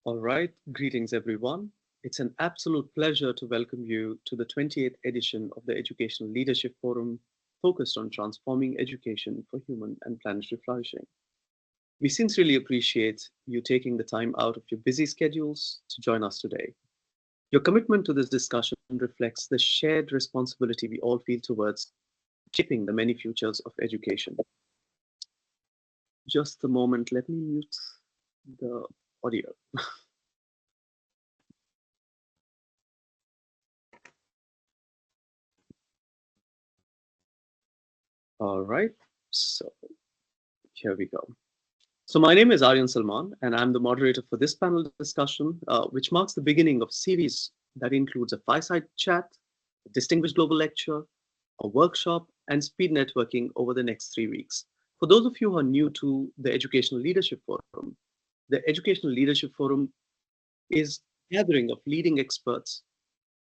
All right, greetings everyone. It's an absolute pleasure to welcome you to the 28th edition of the Educational Leadership Forum focused on transforming education for human and planetary flourishing. We sincerely appreciate you taking the time out of your busy schedules to join us today. Your commitment to this discussion reflects the shared responsibility we all feel towards shaping the many futures of education. Just a moment, let me mute the audio. All right, so here we go. So my name is Aryan Salman, and I'm the moderator for this panel discussion, which marks the beginning of a series that includes a fireside chat, a distinguished global lecture, a workshop, and speed networking over the next 3 weeks. For those of you who are new to the Educational Leadership Forum, the Educational Leadership Forum is a gathering of leading experts,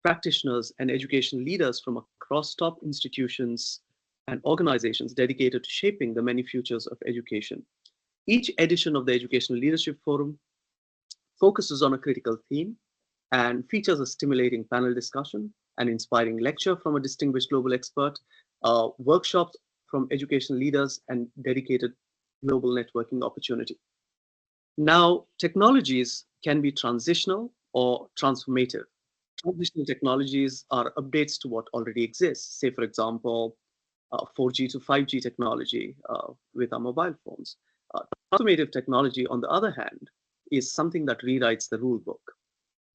practitioners, and education leaders from across top institutions and organizations dedicated to shaping the many futures of education. Each edition of the Educational Leadership Forum focuses on a critical theme and features a stimulating panel discussion, an inspiring lecture from a distinguished global expert, workshops from educational leaders, and dedicated global networking opportunity. Now, technologies can be transitional or transformative. Transitional technologies are updates to what already exists. Say, for example, 4G to 5G technology with our mobile phones. Transformative technology, on the other hand, is something that rewrites the rule book.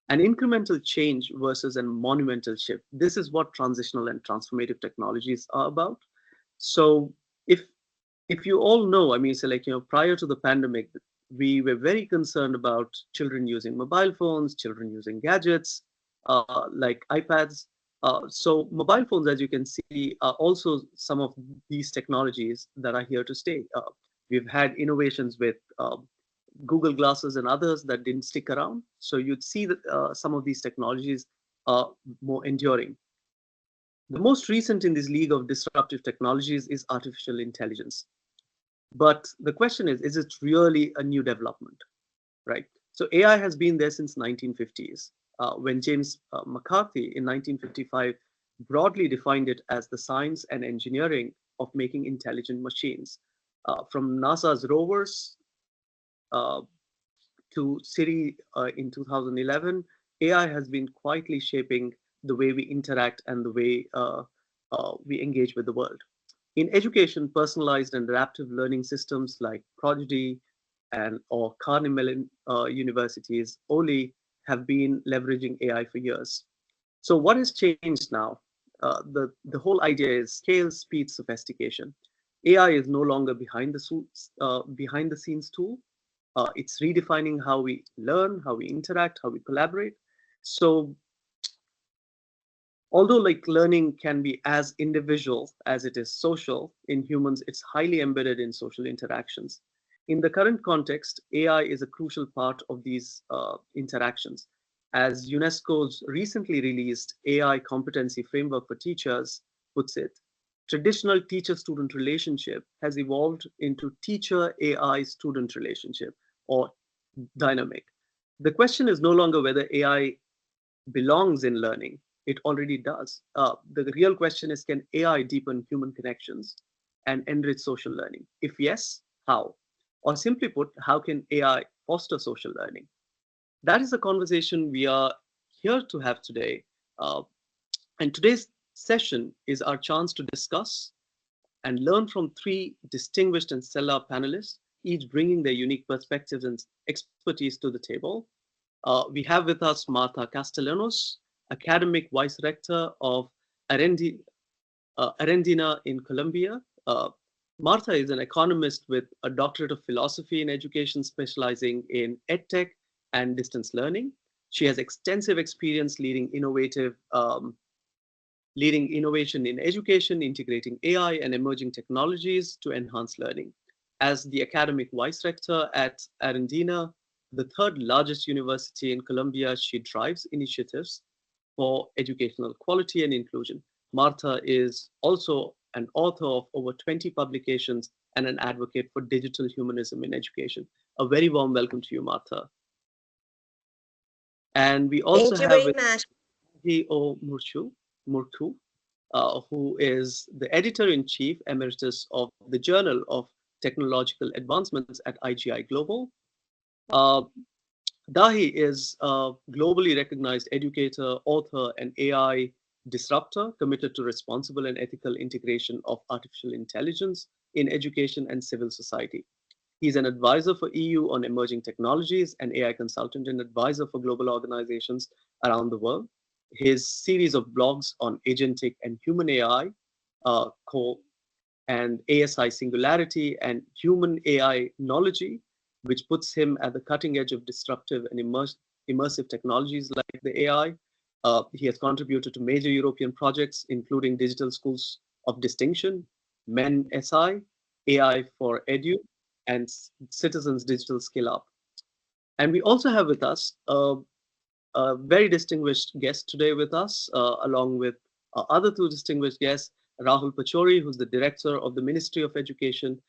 An incremental change versus a monumental shift. This is what transitional and transformative technologies are about. So if if you all know, I mean, so like, prior to the pandemic, we were very concerned about children using mobile phones, children using gadgets like iPads. So mobile phones, as you can see, are also some of these technologies that are here to stay. We've had innovations with Google Glasses and others that didn't stick around. So you'd see that some of these technologies are more enduring. The most recent in this league of disruptive technologies is artificial intelligence. But the question is it really a new development, right? So AI has been there since 1950s, when James McCarthy in 1955 broadly defined it as the science and engineering of making intelligent machines. From NASA's rovers uh, to Siri in 2011, AI has been quietly shaping the way we interact and the way we engage with the world. In education, personalized and adaptive learning systems like Prodigy and or Carnegie Mellon universities, OLI, have been leveraging AI for years. So what has changed now? The whole idea is scale, speed, sophistication. AI is no longer behind the scenes tool. It's redefining how we learn, how we interact, how we collaborate. So although like learning can be as individual as it is social, in humans, it's highly embedded in social interactions. In the current context, AI is a crucial part of these interactions. As UNESCO's recently released AI competency framework for teachers puts it, traditional teacher-student relationship has evolved into teacher-AI student relationship or dynamic. The question is no longer whether AI belongs in learning. It already does. The real question is, can AI deepen human connections and enrich social learning? If yes, how? Or simply put, how can AI foster social learning? That is the conversation we are here to have today. Uh, and today's session is our chance to discuss and learn from three distinguished and stellar panelists, each bringing their unique perspectives and expertise to the table. We have with us Martha Castellanos, Academic Vice Rector of Arendina in Colombia. Martha is an economist with a doctorate of philosophy in education, specializing in edtech and distance learning. She has extensive experience leading innovation in education, integrating AI and emerging technologies to enhance learning. As the academic vice rector at Arendina, the third largest university in Colombia, she drives initiatives for educational quality and inclusion. Martha is also an author of over 20 publications and an advocate for digital humanism in education. A very warm welcome to you, Martha. And we also Thank you have very with much. G.O. Murthu, who is the editor-in-chief emeritus of the Journal of Technological Advancements at IGI Global. Uh, Dahi is a globally recognized educator, author, and AI disruptor committed to responsible and ethical integration of artificial intelligence in education and civil society. He's an advisor for EU on emerging technologies, an AI consultant and advisor for global organizations around the world. His series of blogs on agentic and human AI, called and ASI Singularity and Human AI Knology, which puts him at the cutting edge of disruptive and immersive technologies like the AI. He has contributed to major European projects, including Digital Schools of Distinction, MEN SI, AI for Edu, and Citizens Digital Skill Up. And we also have with us a very distinguished guest today with us, along with other two distinguished guests, Rahul Pachori, who's the director of the Ministry of Education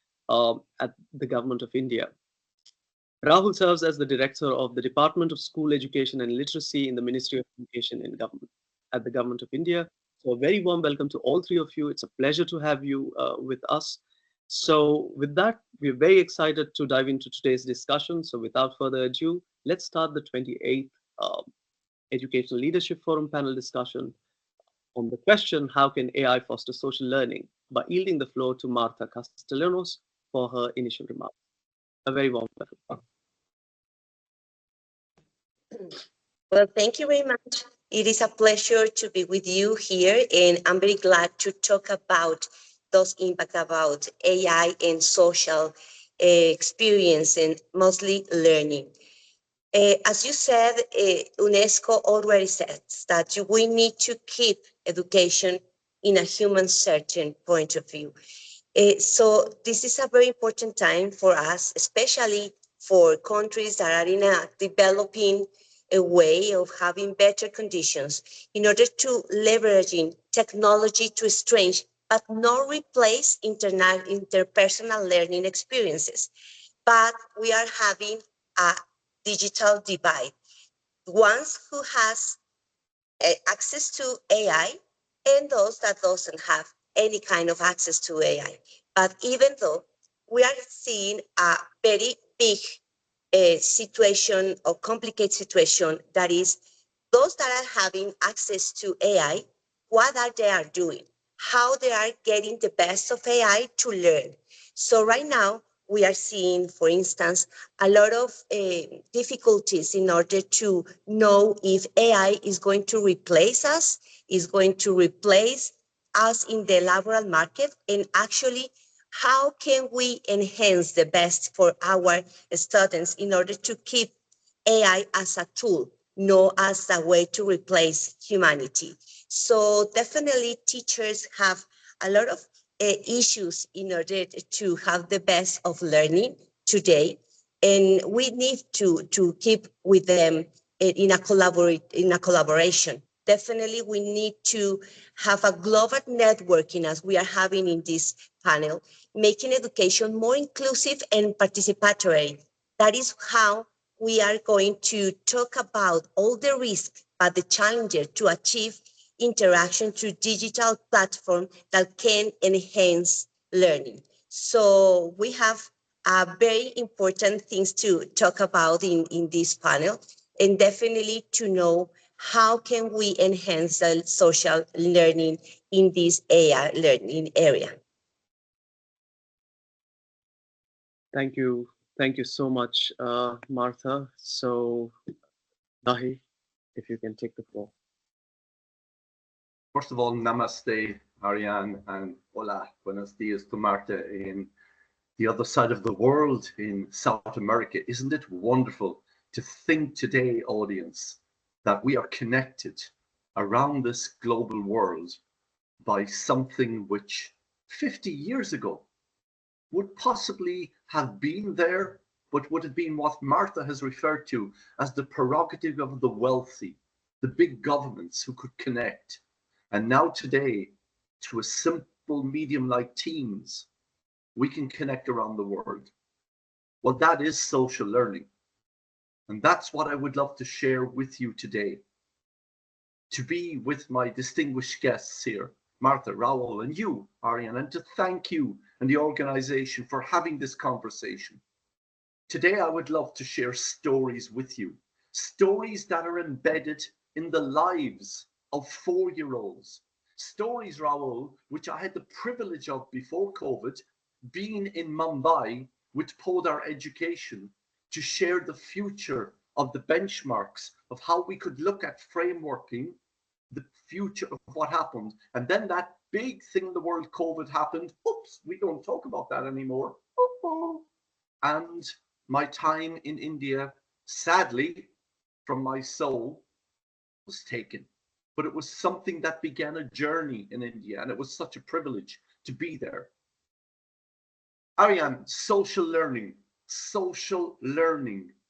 at the Government of India. Rahul serves as the director of the Department of School Education and Literacy in the Ministry of Education in government at the Government of India. So a very warm welcome to all three of you. It's a pleasure to have you with us. So with that, we're very excited to dive into today's discussion. So without further ado, let's start the 28th Educational Leadership Forum panel discussion on the question, how can AI foster social learning, by yielding the floor to Martha Castellanos for her initial remarks. A very warm welcome. Well, thank you very much. It is a pleasure to be with you here, and I'm very glad to talk about those impacts about AI and social experience and mostly learning. As you said, UNESCO already says that we need to keep education in a human-centered point of view. So this is a very important time for us, especially for countries that are in a developing a way of having better conditions in order to leveraging technology to strengthen but not replace interpersonal learning experiences. But we are having a digital divide. Ones who has access to AI and those that doesn't have any kind of access to AI. But even though we are seeing a very big situation or complicated situation, that is those that are having access to AI, what are they are doing, how they are getting the best of AI to learn. So right now we are seeing, for instance, a lot of difficulties in order to know if AI is going to replace us, is going to replace us in the laboral market, and actually how can we enhance the best for our students in order to keep AI as a tool, not as a way to replace humanity. So definitely teachers have a lot of issues in order to have the best of learning today. And we need to keep with them in a collaboration. Definitely we need to have a global networking as we are having in this panel, making education more inclusive and participatory. That is how we are going to talk about all the risks, but the challenges to achieve interaction through digital platform that can enhance learning. So we have very important things to talk about in this panel, and definitely to know how can we enhance the social learning in this AI learning area. Thank you. Thank you so much, Martha. So, Dahi, if you can take the floor. First of all, namaste, Ariane, and hola, buenos dias to Marta in the other side of the world in South America. Isn't it wonderful to think today, audience, that we are connected around this global world by something which 50 years ago would possibly have been there, but would have been what Martha has referred to as the prerogative of the wealthy, the big governments who could connect. And now today, to a simple medium like Teams, we can connect around the world. Well, that is social learning. And that's what I would love to share with you today. To be with my distinguished guests here, Martha, Raul, and you, Ariane, and to thank you and the organization for having this conversation. Today, I would love to share stories with you, stories that are embedded in the lives of 4-year-olds. Stories, Raul, which I had the privilege of before COVID, being in Mumbai with Podar Education to share the future of the benchmarks of how we could look at frameworking the future of what happened. And then that big thing in the world, COVID, happened. Oops, we don't talk about that anymore. And my time in India, sadly, from my soul, was taken. But it was something that began a journey in India, and it was such a privilege to be there. Ariane, social learning,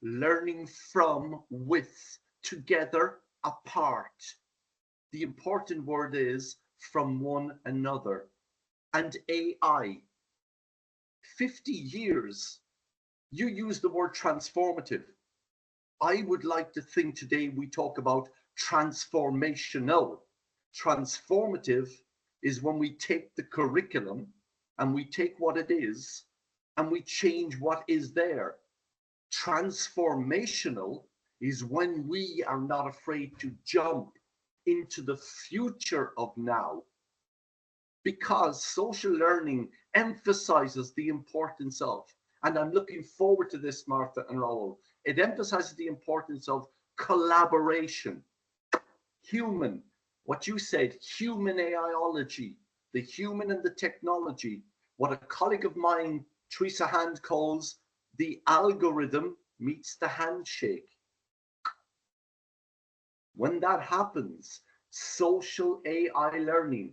learning from, with, together, apart. The important word is from one another. And AI, 50 years, you use the word transformative. I would like to think today we talk about transformational. Transformative is when we take the curriculum and we take what it is and we change what is there. Transformational is when we are not afraid to jump into the future of now, because social learning emphasizes the importance of, and I'm looking forward to this, Martha and Raul, it emphasizes the importance of collaboration, human, what you said, human AIology, the human and the technology, what a colleague of mine, Teresa Hand, calls the algorithm meets the handshake. When that happens, social AI learning,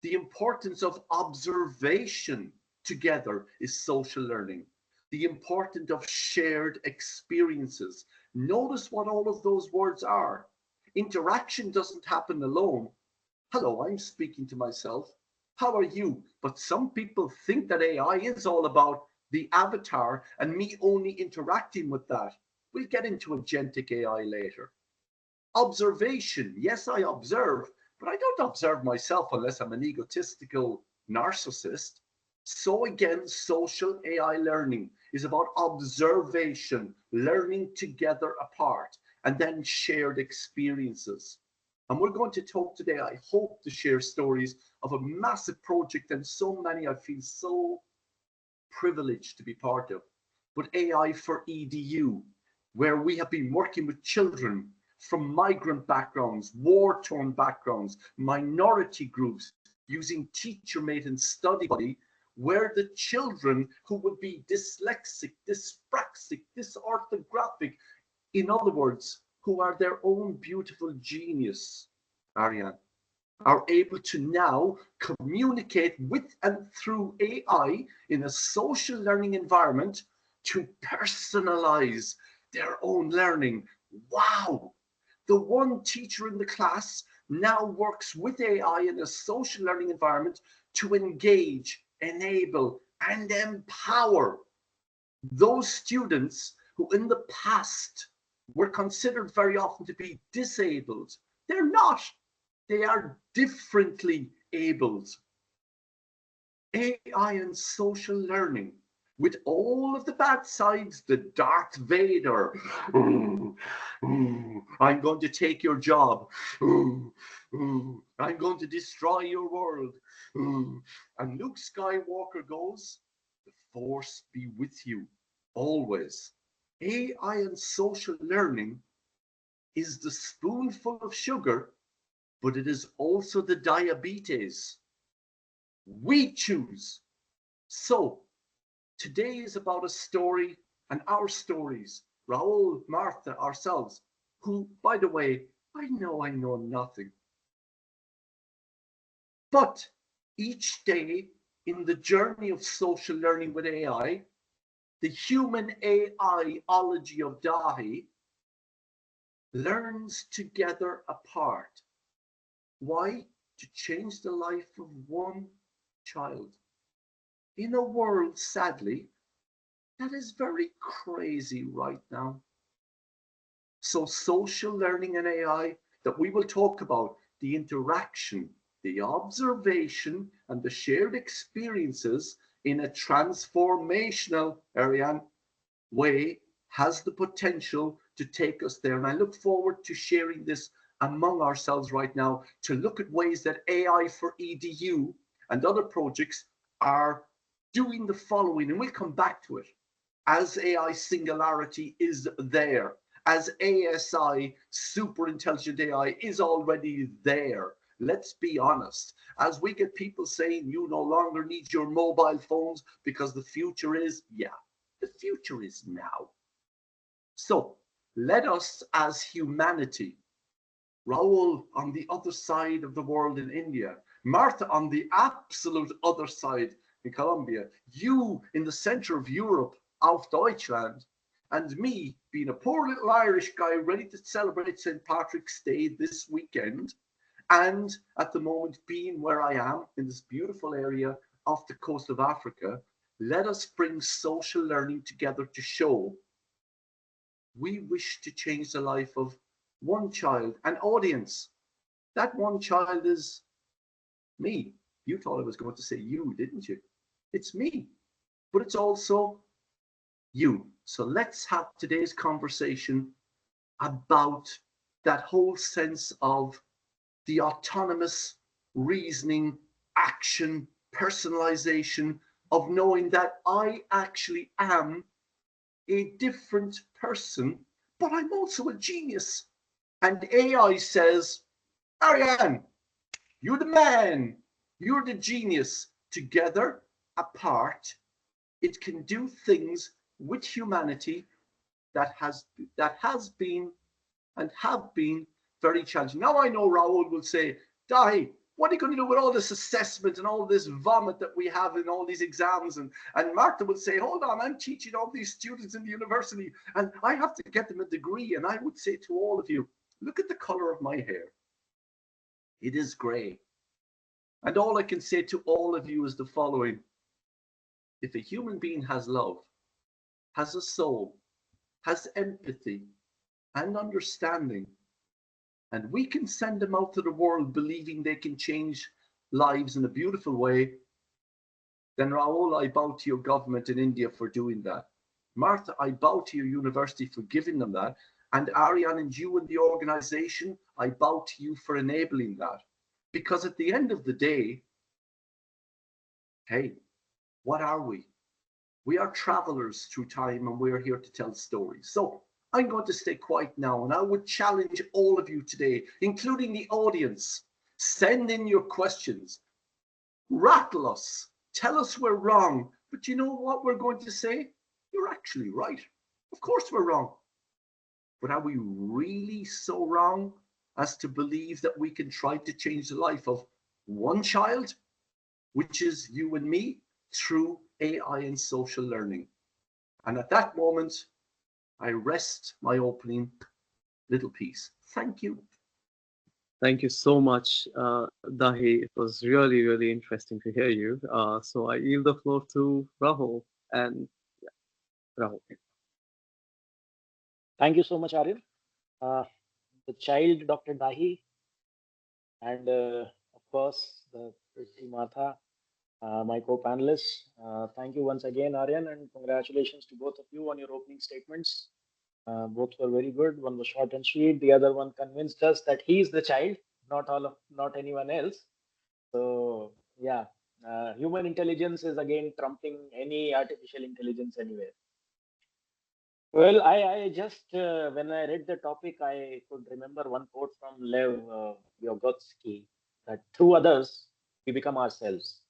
the importance of observation together is social learning. The importance of shared experiences. Notice what all of those words are. Interaction doesn't happen alone. Hello, I'm speaking to myself. How are you? But some people think that AI is all about the avatar and me only interacting with that. We'll get into agentic AI later. Observation. Yes, I observe, but I don't observe myself unless I'm an egotistical narcissist. So again, social AI learning is about observation, learning together apart, and then shared experiences. And we're going to talk today, I hope, to share stories of a massive project and so many I feel so privileged to be part of. But AI for EDU, where we have been working with children from migrant backgrounds, war-torn backgrounds, minority groups, using teacher-made and study buddy, where the children who would be dyslexic, dyspraxic, dysorthographic, in other words, who are their own beautiful genius, Ariane, are able to now communicate with and through AI in a social learning environment to personalize their own learning. Wow! The one teacher in the class now works with AI in a social learning environment to engage, enable, and empower those students who in the past were considered very often to be disabled. They're not. They are differently abled. AI and social learning, with all of the bad sides, the Darth Vader, I'm going to take your job, I'm going to destroy your world, and Luke Skywalker goes, the force be with you always. AI and social learning is the spoonful of sugar, but it is also the diabetes. We choose. So today is about a story and our stories, Raul, Martha, ourselves, who, by the way, I know nothing. But each day in the journey of social learning with AI, the human AI-ology of Dahi learns together apart. Why? To change the life of one child in a world, sadly, that is very crazy right now. So social learning and AI, that we will talk about the interaction, the observation, and the shared experiences in a transformational, Ariane, way, has the potential to take us there. And I look forward to sharing this among ourselves right now, to look at ways that AI for EDU and other projects are doing the following, and we'll come back to it. As AI singularity is there, as ASI, super intelligent AI, is already there. Let's be honest. As we get people saying you no longer need your mobile phones because the future is, yeah, the future is now. So let us as humanity, Raoul on the other side of the world in India, Martha on the absolute other side in Colombia, you in the center of Europe, auf Deutschland, and me being a poor little Irish guy ready to celebrate St. Patrick's Day this weekend, and at the moment being where I am in this beautiful area off the coast of Africa. Let us bring social learning together to show we wish to change the life of one child, an audience. That one child is me. You thought I was going to say you, didn't you? It's me, but it's also you. So let's have today's conversation about that whole sense of the autonomous reasoning, action, personalization of knowing that I actually am a different person, but I'm also a genius. And AI says, Ariane, you're the man, you're the genius. Together, apart, it can do things with humanity that has been and have been very challenging. Now I know Raoul will say, Dahi, what are you going to do with all this assessment and all this vomit that we have in all these exams? And Martha will say, hold on, I'm teaching all these students in the university and I have to get them a degree. And I would say to all of you, look at the color of my hair. It is gray. And all I can say to all of you is the following. If a human being has love, has a soul, has empathy and understanding, and we can send them out to the world believing they can change lives in a beautiful way, then Raoul, I bow to your government in India for doing that. Martha, I bow to your university for giving them that. And Ariane and you and the organization, I bow to you for enabling that. Because at the end of the day, hey, what are we? We are travelers through time and we're here to tell stories. So I'm going to stay quiet now, and I would challenge all of you today, including the audience, send in your questions, rattle us, tell us we're wrong, but you know what we're going to say? You're actually right. Of course we're wrong. But are we really so wrong as to believe that we can try to change the life of one child, which is you and me, through AI and social learning? And at that moment, I rest my opening little piece. Thank you. Thank you so much, Dahi. It was really, really interesting to hear you. So I yield the floor to Rahul. And yeah, Rahul. Thank you so much, Aryan. The child, Dr. Dahi, and of course, the pretty Martha, my co-panelists. Thank you once again, Aryan, and congratulations to both of you on your opening statements. Both were very good. One was short and sweet. The other one convinced us that he's the child, not anyone else. So yeah, human intelligence is again trumping any artificial intelligence anywhere. Well, I just, when I read the topic, I could remember one quote from Lev Vygotsky, that through others, we become ourselves.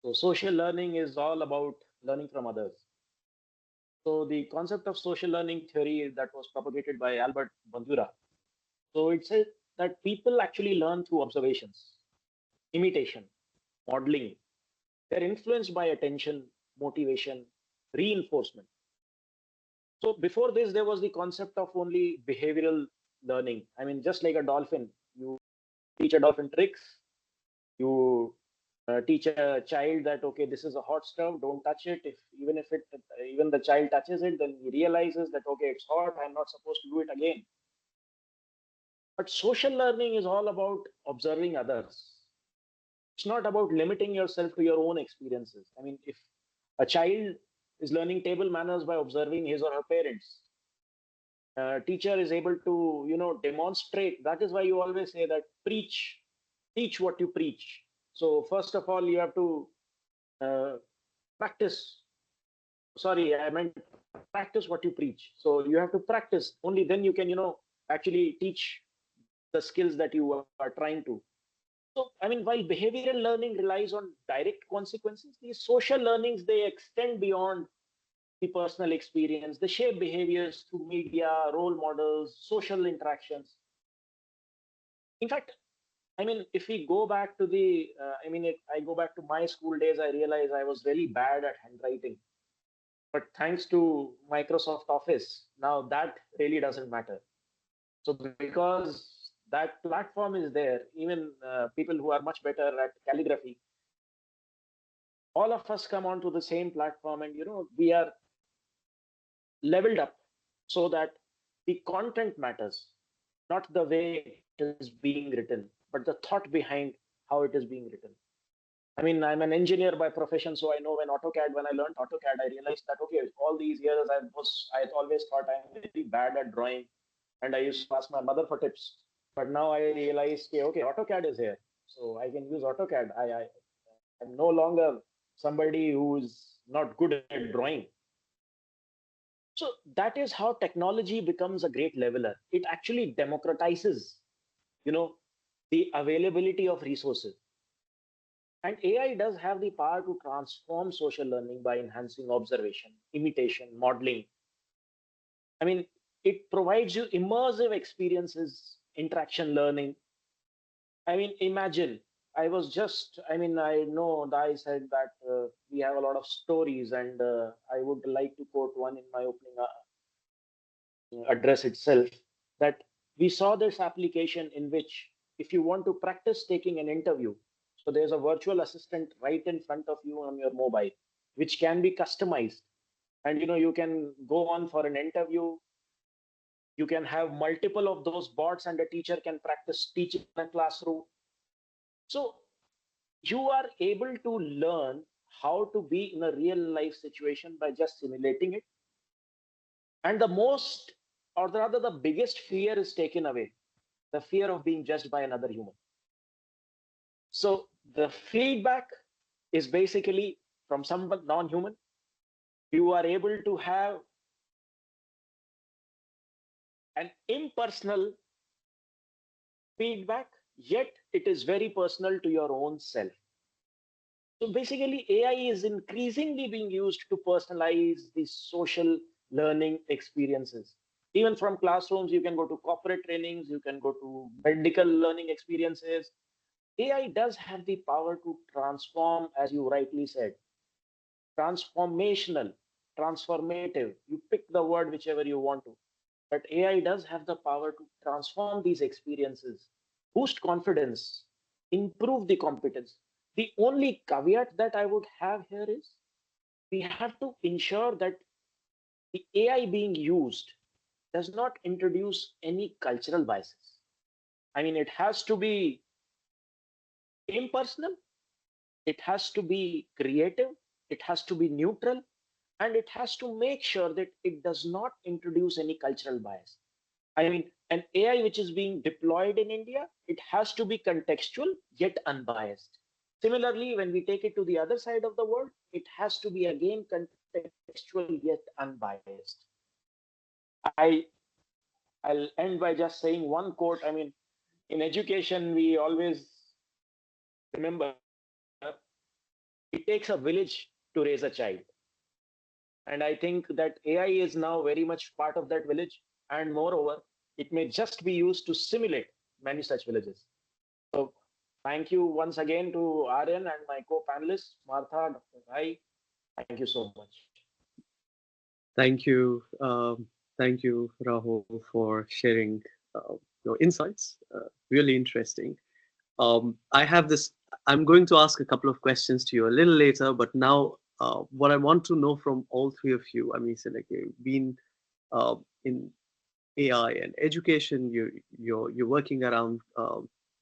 So social learning is all about learning from others. So the concept of social learning theory that was propagated by Albert Bandura. So it says that people actually learn through observations, imitation, modeling. They're influenced by attention, motivation, reinforcement. So before this, there was the concept of only behavioral learning. I mean, just like a dolphin, you teach a dolphin tricks, you teach a child that, okay, this is a hot stove, don't touch it. Even the child touches it, then he realizes that, okay, it's hot, I'm not supposed to do it again. But social learning is all about observing others. It's not about limiting yourself to your own experiences. I mean, if a child is learning table manners by observing his or her parents, teacher is able to, demonstrate. That is why you always say that teach what you preach. So first of all, you have to uh, practice. Sorry, I meant practice what you preach. So you have to practice. Only then you can, actually teach the skills that you are trying to. So, I mean, while behavioral learning relies on direct consequences, these social learnings, they extend beyond the personal experience. They shape behaviors through media, role models, social interactions. In fact, I mean, if we go back to I go back to my school days, I realized I was really bad at handwriting. But thanks to Microsoft Office, now that really doesn't matter. So because that platform is there, even people who are much better at calligraphy, all of us come onto the same platform, and we are leveled up so that the content matters, not the way it is being written, but the thought behind how it is being written. I mean, I'm an engineer by profession, so I know when I learned AutoCAD, I realized that, okay, all these years I always thought I'm very bad at drawing, and I used to ask my mother for tips. But now I realized, okay, AutoCAD is here, so I can use AutoCAD. I'm no longer somebody who's not good at drawing. So that is how technology becomes a great leveler. It actually democratizes, the availability of resources. And AI does have the power to transform social learning by enhancing observation, imitation, modeling. I mean, it provides you immersive experiences, interaction learning. I mean, imagine, I know Dai said that we have a lot of stories, and I would like to quote one in my opening address itself, that we saw this application in which, if you want to practice taking an interview, so there's a virtual assistant right in front of you on your mobile, which can be customized. And you can go on for an interview. You can have multiple of those bots, and a teacher can practice teaching in a classroom. So you are able to learn how to be in a real life situation by just simulating it. And the biggest fear is taken away, the fear of being judged by another human. So the feedback is basically from someone non-human. You are able to have an impersonal feedback, yet it is very personal to your own self. So basically, AI is increasingly being used to personalize the social learning experiences. Even from classrooms, you can go to corporate trainings, you can go to medical learning experiences. AI does have the power to transform, as you rightly said, transformational, transformative. You pick the word whichever you want to. But AI does have the power to transform these experiences, boost confidence, improve the competence. The only caveat that I would have here is we have to ensure that the AI being used does not introduce any cultural biases. I mean, it has to be impersonal, it has to be creative, it has to be neutral, and it has to make sure that it does not introduce any cultural bias. I mean, an AI which is being deployed in India, it has to be contextual yet unbiased. Similarly, when we take it to the other side of the world, it has to be again contextual yet unbiased. I'll end by just saying one quote. I mean, in education, we always remember it takes a village to raise a child. And I think that AI is now very much part of that village. And moreover, it may just be used to simulate many such villages. So thank you once again to Aryan and my co-panelists, Martha, Dr. Rai. Thank you so much. Thank you. Thank you, Rahul, for sharing your insights. Really interesting. I have this I'm going to ask a couple of questions to you a little later, but now what I want to know from all three of you, I mean, so like you've been in AI and education, you're working around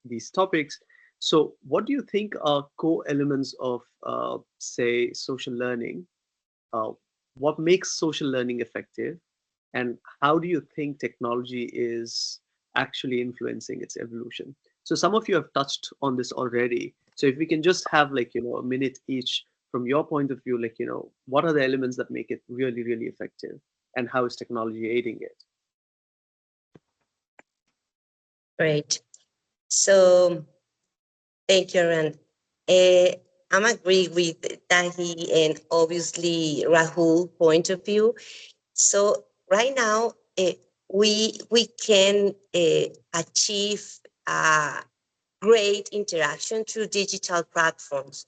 these topics. So, what do you think are core elements of, say, social learning? Uh, what makes social learning effective, and how do you think technology is actually influencing its evolution? So, some of you have touched on this already. So, if we can just have like a minute each from your point of view, like what are the elements that make it really, really effective, and how is technology aiding it? Great. So thank you, Aaron. I'm agree with Tahi and obviously Rahul point of view. So right now, we can achieve great interaction through digital platforms,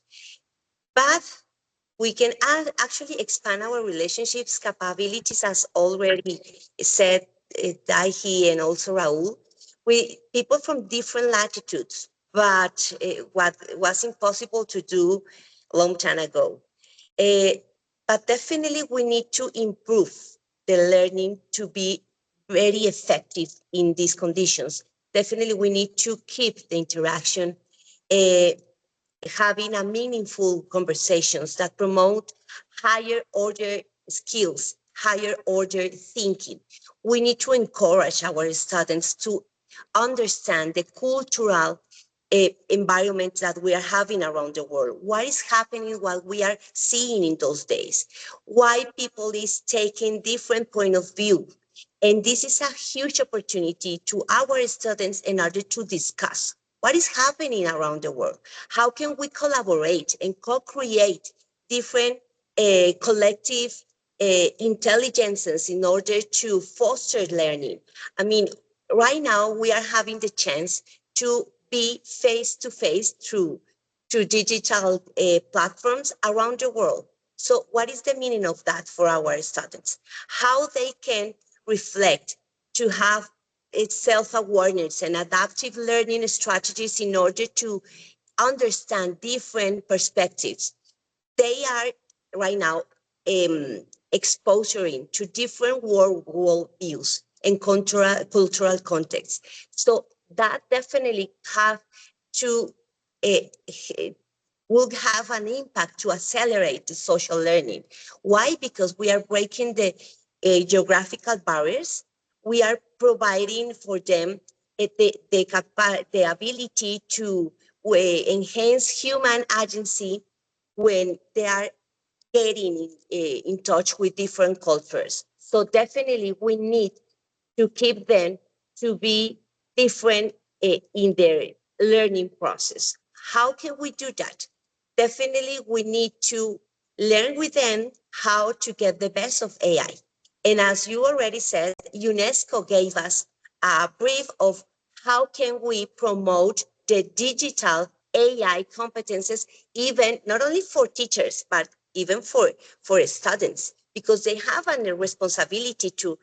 but we can actually expand our relationships capabilities, as already said Daihi and also Raul, with people from different latitudes, but what was impossible to do a long time ago. Uh, but definitely we need to improve the learning to be very effective in these conditions. Definitely we need to keep the interaction, uh, having a meaningful conversations that promote higher order skills, higher order thinking. We need to encourage our students to understand the cultural environment that we are having around the world. What is happening, what we are seeing in those days, why people is taking different point of view. And this is a huge opportunity to our students in order to discuss what is happening around the world. How can we collaborate and co-create different collective intelligences in order to foster learning? I mean, right now we are having the chance to be face-to-face through digital platforms around the world. So what is the meaning of that for our students? How they can reflect, to have self-awareness and adaptive learning strategies in order to understand different perspectives. They are right now exposing to different world views and cultural contexts. So that definitely have to will have an impact to accelerate the social learning. Why? Because we are breaking the geographical barriers. We are providing for them the ability to enhance human agency when they are getting in touch with different cultures. So definitely we need to keep them to be different in their learning process. How can we do that? Definitely we need to learn with them how to get the best of AI. And as you already said, UNESCO gave us a brief of how can we promote the digital AI competences, even not only for teachers, but even for students, because they have a responsibility to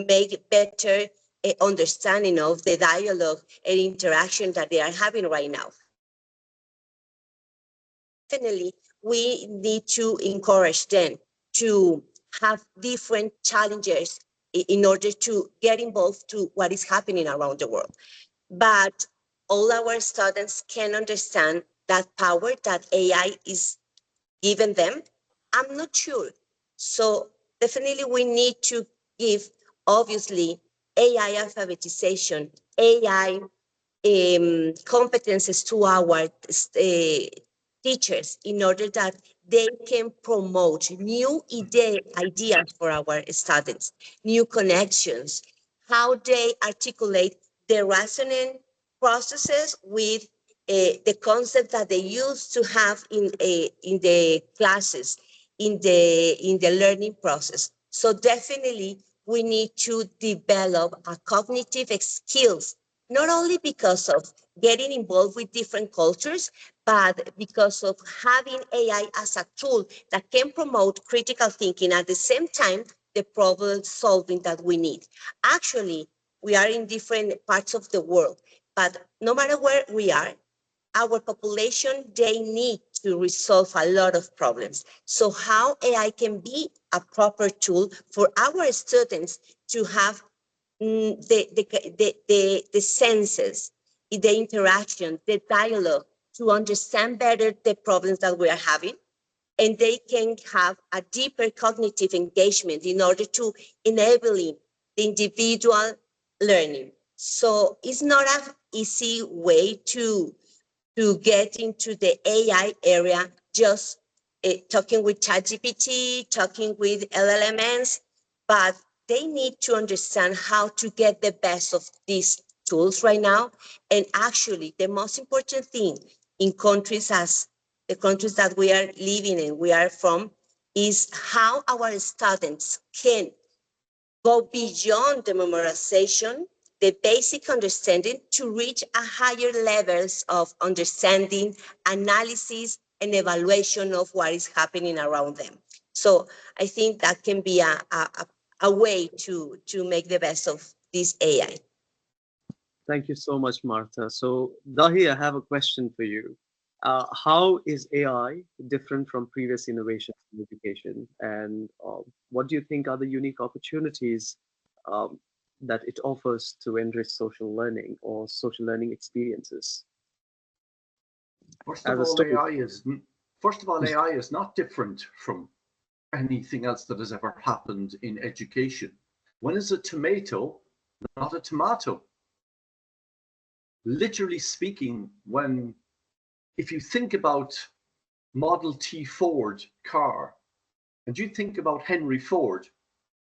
make better understanding of the dialogue and interaction that they are having right now. Definitely, we need to encourage them to have different challenges in order to get involved to what is happening around the world. But all our students can understand that power that AI is giving them. I'm not sure. So definitely we need to give, obviously, AI alphabetization, AI competences to our teachers in order that they can promote new ideas for our students, new connections, how they articulate the reasoning processes with the concept that they used to have in the classes, in the learning process. So definitely we need to develop a cognitive skills, not only because of getting involved with different cultures, but because of having AI as a tool that can promote critical thinking at the same time, the problem solving that we need. Actually, we are in different parts of the world, but no matter where we are, our population, they need to resolve a lot of problems. So how AI can be a proper tool for our students to have the senses, the interaction, the dialogue, to understand better the problems that we are having, and they can have a deeper cognitive engagement in order to enabling the individual learning. So it's not an easy way to get into the AI area, just talking with ChatGPT, talking with LLMs, but they need to understand how to get the best of these tools right now. And actually, the most important thing in countries as the countries that we are living in, we are from, is how our students can go beyond the memorization, the basic understanding, to reach a higher levels of understanding, analysis, and evaluation of what is happening around them. So I think that can be a way to make the best of this AI. Thank you so much, Martha. So, Dahi, I have a question for you. How is AI different from previous innovations in education? And what do you think are the unique opportunities um, that it offers to enrich social learning or social learning experiences? First As of a all, student, AI is not different from anything else that has ever happened in education. When is a tomato not a tomato? Literally speaking, if you think about Model T Ford car and you think about Henry Ford,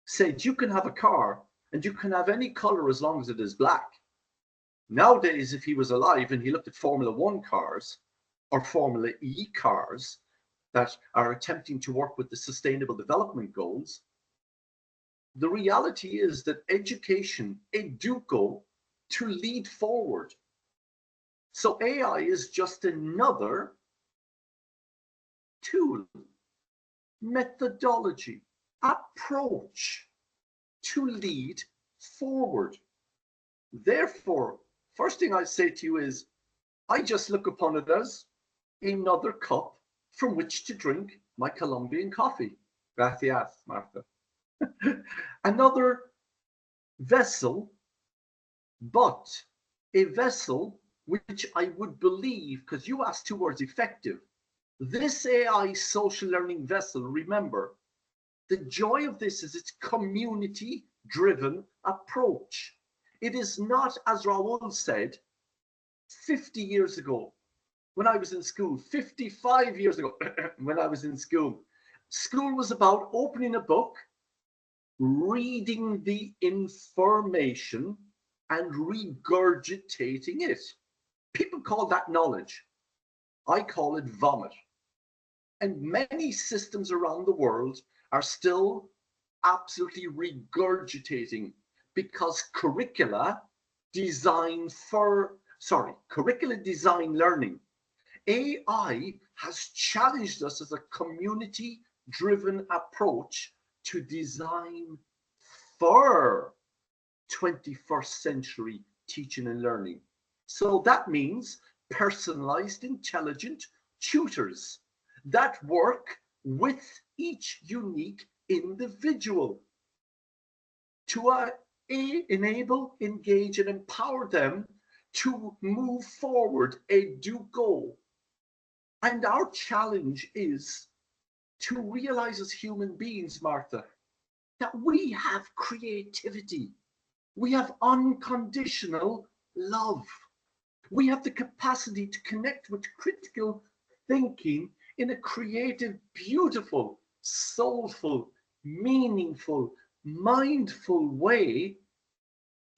said you can have a car and you can have any color as long as it is black. Nowadays, if he was alive and he looked at Formula One cars or Formula E cars that are attempting to work with the Sustainable Development Goals, the reality is that education, educo, to lead forward. So AI is just another tool, methodology, approach to lead forward. Therefore, first thing I say to you is, I just look upon it as another cup from which to drink my Colombian coffee. Gracias, Martha. Another vessel, but a vessel which I would believe, because you asked two words, effective. This AI social learning vessel, remember, the joy of this is its community-driven approach. It is not, as Raoul said, 50 years ago, when I was in school, 55 years ago, when I was in school, school was about opening a book, reading the information, and regurgitating it. People call that knowledge. I call it vomit. And many systems around the world are still absolutely regurgitating because curricula design learning. AI has challenged us as a community-driven approach to design for 21st century teaching and learning. So that means personalized, intelligent tutors that work with each unique individual to enable, engage, and empower them to move forward educo. And our challenge is to realize as human beings, Martha, that we have creativity. We have unconditional love. We have the capacity to connect with critical thinking in a creative, beautiful, soulful, meaningful, mindful way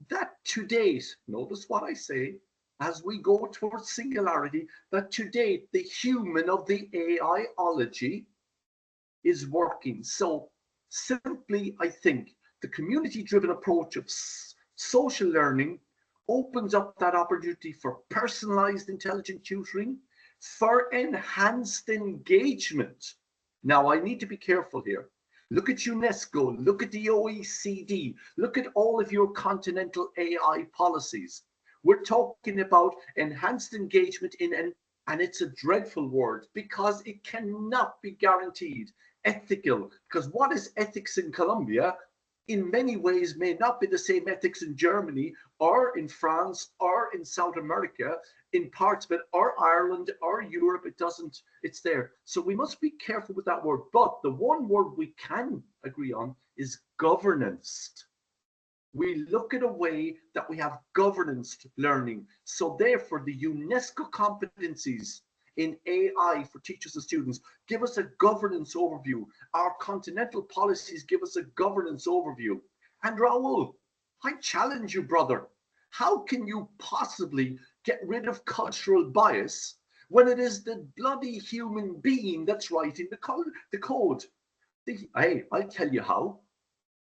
that to date, notice what I say, as we go towards singularity, that to date, the human of the AI-ology is working. So simply, I think the community-driven approach of social learning opens up that opportunity for personalized intelligent tutoring, for enhanced engagement. Now, I need to be careful here. Look at UNESCO, look at the OECD, look at all of your continental AI policies. We're talking about enhanced engagement and it's a dreadful word because it cannot be guaranteed ethical. Because what is ethics in Colombia in many ways may not be the same ethics in Germany or in France or in South America, in parts of it, or Ireland or Europe. It's there. So we must be careful with that word. But the one word we can agree on is governance. We look at a way that we have governance learning. So therefore, the UNESCO competencies in AI for teachers and students give us a governance overview. Our continental policies give us a governance overview. And Raoul, I challenge you, brother. How can you possibly get rid of cultural bias when it is the bloody human being that's writing the code? Hey, I'll tell you how.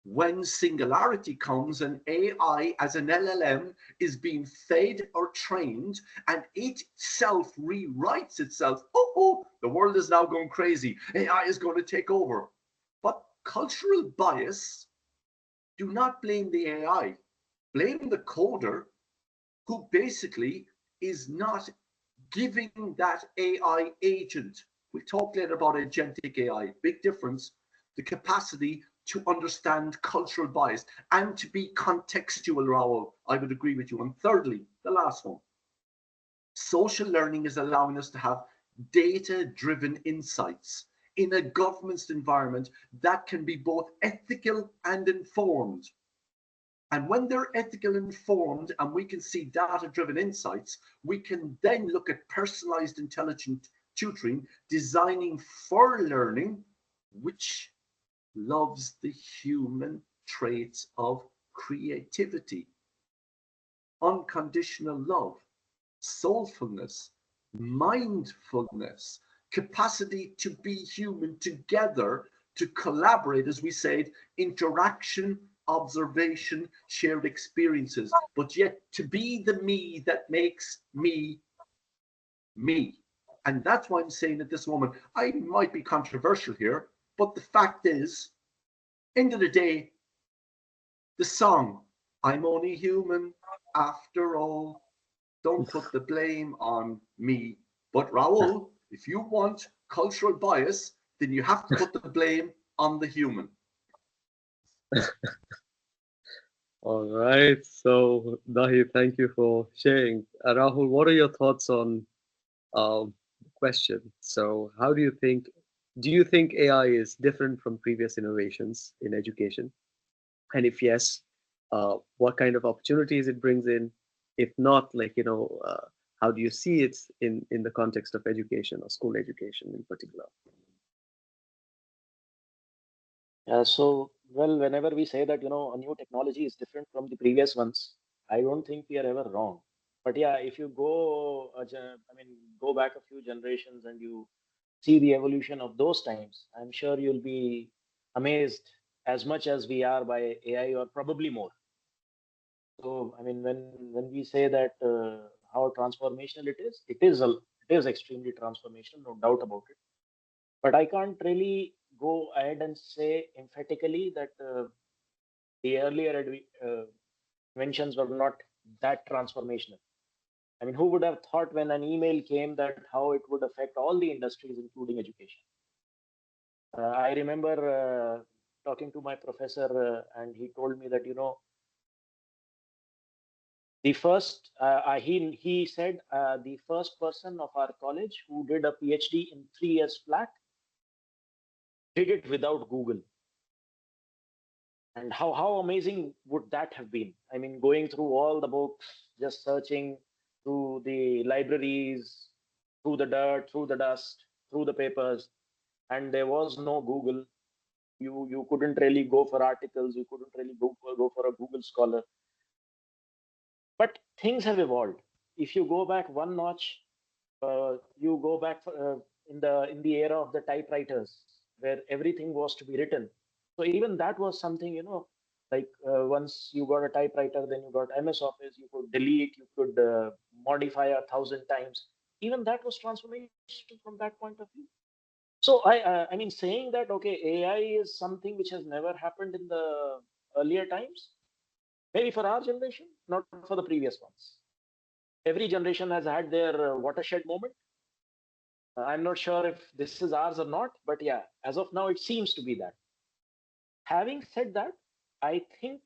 When singularity comes and AI as an LLM is being fed or trained and it itself rewrites itself, the world is now going crazy. AI is going to take over. But cultural bias, do not blame the AI. Blame the coder who basically is not giving that AI agent. We'll talk later about agentic AI. Big difference. The capacity to understand cultural bias and to be contextual, Raoul. I would agree with you. And thirdly, the last one. Social learning is allowing us to have data-driven insights in a governance environment that can be both ethical and informed. And when they're ethical and informed and we can see data-driven insights, we can then look at personalized intelligent tutoring, designing for learning, which loves the human traits of creativity, unconditional love, soulfulness, mindfulness, capacity to be human together, to collaborate, as we said, interaction, observation, shared experiences, but yet to be the me that makes me, me. And that's why I'm saying at this moment, I might be controversial here, but the fact is, end of the day, the song, I'm only human after all, don't put the blame on me. But Raoul, if you want cultural bias, then you have to put the blame on the human. All right. So, Dahi, thank you for sharing. Rahul, what are your thoughts on the question? So, how do you think AI is different from previous innovations in education? And if yes, what kind of opportunities it brings in? If not, how do you see it in the context of education or school education in particular? Well, whenever we say that, a new technology is different from the previous ones, I don't think we are ever wrong. But yeah, if you go, go back a few generations and you see the evolution of those times, I'm sure you'll be amazed as much as we are by AI, or probably more. So, when we say that how transformational it is extremely transformational, no doubt about it. But I can't really go ahead and say emphatically that the earlier inventions were not that transformational. Who would have thought when an email came that how it would affect all the industries, including education? I remember talking to my professor, and he told me that, the first, he said, the first person of our college who did a PhD in 3 years flat did it without Google. And how amazing would that have been? Going through all the books, just searching through the libraries, through the dirt, through the dust, through the papers, and there was no Google. You couldn't really go for articles. You couldn't really go for a Google Scholar. But things have evolved. If you go back one notch, you go back in the era of the typewriters, where everything was to be written. So even that was something, like once you got a typewriter, then you got MS Office. You could delete, you could modify 1,000 times. Even that was transformation from that point of view. So saying that, okay, AI is something which has never happened in the earlier times, maybe for our generation, not for the previous ones. every generation has had their watershed moment. I'm not sure if this is ours or not, but yeah, as of now, it seems to be that. Having said that, I think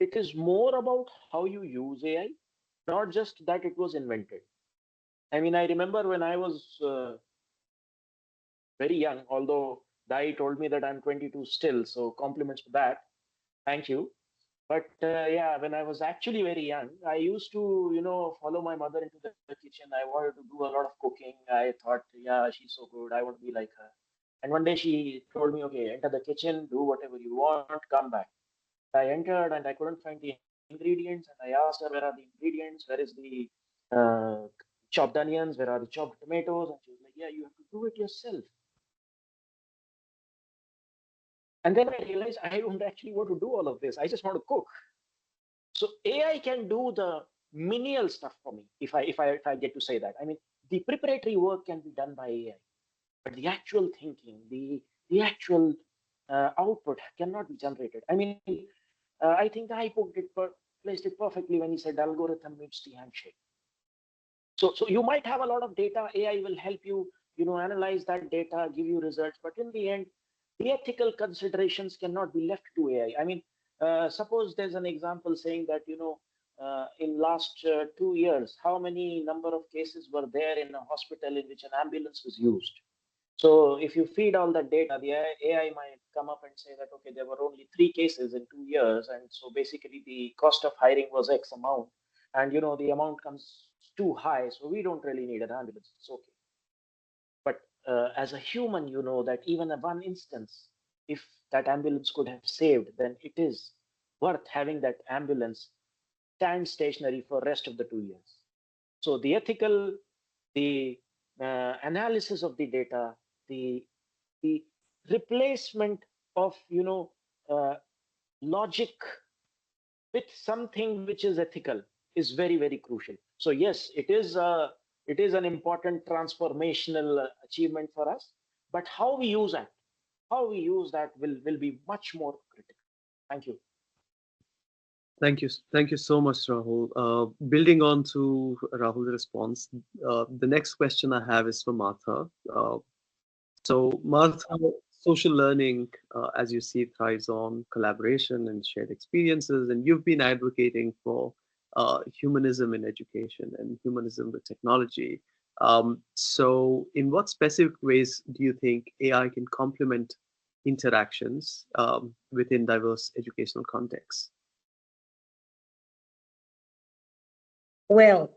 it is more about how you use AI, not just that it was invented. I mean, I remember when I was very young, although Dai told me that I'm 22 still, so compliments for that. Thank you. But yeah, when I was actually very young, I used to, follow my mother into the kitchen. I wanted to do a lot of cooking. I thought, yeah, she's so good. I want to be like her. And one day she told me, okay, enter the kitchen, do whatever you want, come back. I entered and I couldn't find the ingredients. And I asked her, where are the ingredients? Where is the chopped onions? Where are the chopped tomatoes? And she was like, yeah, you have to do it yourself. And then I realized I don't actually want to do all of this. I just want to cook. So AI can do the menial stuff for me, if I get to say that. I mean, the preparatory work can be done by AI, but the actual thinking, the actual output cannot be generated. I mean, I think I placed it perfectly when he said algorithm meets the handshake. So you might have a lot of data. AI will help you, analyze that data, give you results. But in the end, the ethical considerations cannot be left to AI. I mean, suppose there's an example saying that, in last 2 years, how many number of cases were there in a hospital in which an ambulance was used? So if you feed all that data, the AI might come up and say that, okay, there were only 3 cases in 2 years. And so basically the cost of hiring was X amount. And, the amount comes too high. So we don't really need an ambulance. It's okay. But as a human, you know that even in one instance, if that ambulance could have saved, then it is worth having that ambulance stand stationary for rest of the 2 years. So the ethical, the analysis of the data, the replacement of logic with something which is ethical is very, very crucial. So yes, it is an important transformational achievement for us, but how we use that will be much more critical. Thank you. Thank you so much, Rahul. Building on to Rahul's response, the next question I have is for Martha. So, Martha, social learning, as you see, thrives on collaboration and shared experiences, and you've been advocating for humanism in education and humanism with technology. So, in what specific ways do you think AI can complement interactions within diverse educational contexts? Well,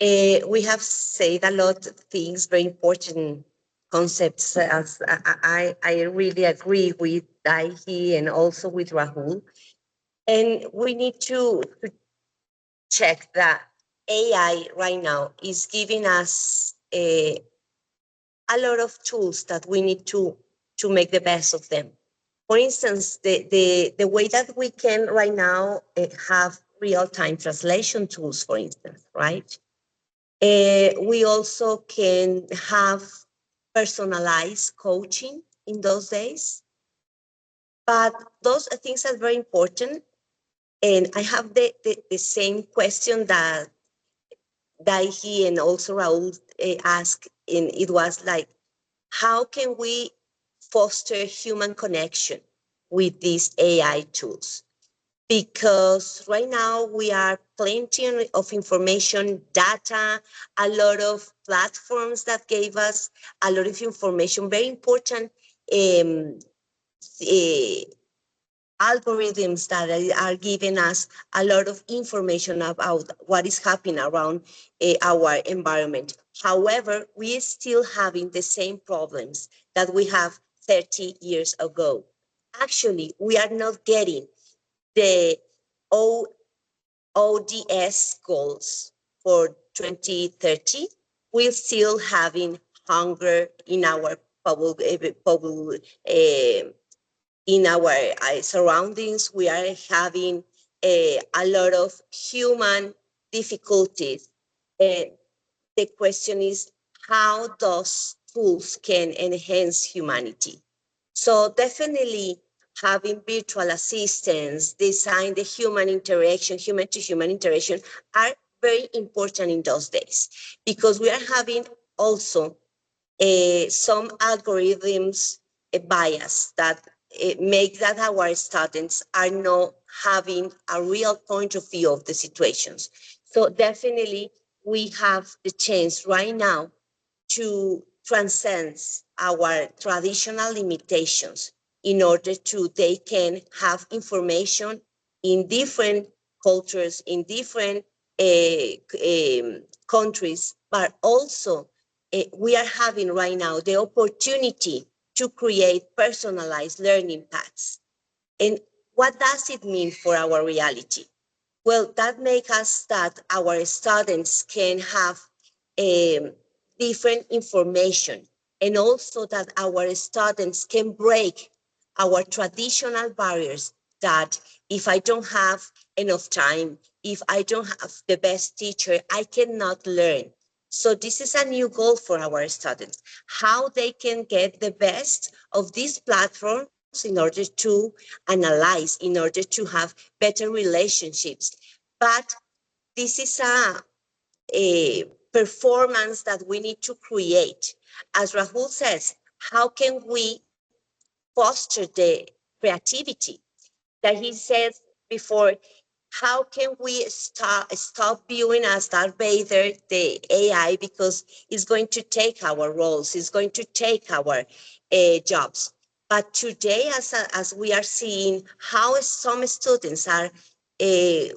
we have said a lot of things, very important concepts. As I really agree with Daihi and also with Rahul. And we need to check that AI right now is giving us a lot of tools that we need to make the best of them. For instance, the way that we can right now have real-time translation tools, for instance, right? We also can have personalized coaching in those days. But those things are very important. And I have the same question that Daihi and also Raul asked, and it was like, how can we foster human connection with these AI tools? Because right now we are plenty of information, data, a lot of platforms that gave us a lot of information, very important algorithms that are giving us a lot of information about what is happening around our environment. However, we are still having the same problems that we have 30 years ago. Actually, we are not getting the ODS goals for 2030. We're still having hunger in our in our surroundings. We are having a lot of human difficulties. The question is, how those tools can enhance humanity? So definitely having virtual assistants, design the human interaction, human to human interaction, are very important in those days, because we are having also some algorithms bias that make that our students are not having a real point of view of the situations. So definitely we have the chance right now to transcend our traditional limitations in order to they can have information in different cultures, in different countries, but also we are having right now the opportunity to create personalized learning paths. And what does it mean for our reality? Well, that makes us that our students can have different information, and also that our students can break our traditional barriers that if I don't have enough time, if I don't have the best teacher, I cannot learn. So this is a new goal for our students, how they can get the best of these platforms in order to analyze, in order to have better relationships. But this is a performance that we need to create. As Rahul says, how can we foster the creativity that he said before? How can we stop viewing as Darth Vader the AI, because it's going to take our roles, it's going to take our jobs. But today, as we are seeing how some students are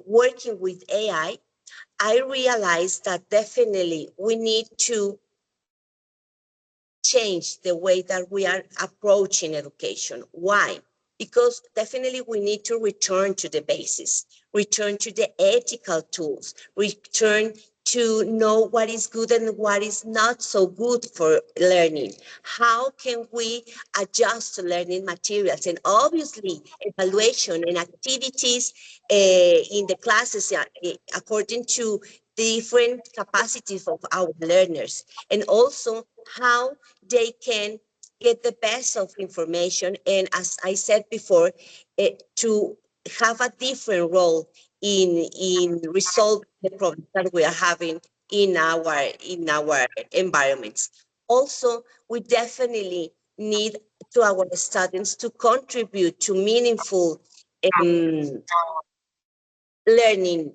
working with AI, I realized that definitely we need to change the way that we are approaching education. Why? Because definitely we need to return to the basis, return to the ethical tools, return to know what is good and what is not so good for learning. How can we adjust learning materials? And obviously, evaluation and activities in the classes according to different capacities of our learners, and also how they can get the best of information. And as I said before, to have a different role in resolving the problems that we are having in our environments. Also, we definitely need to our students to contribute to meaningful learning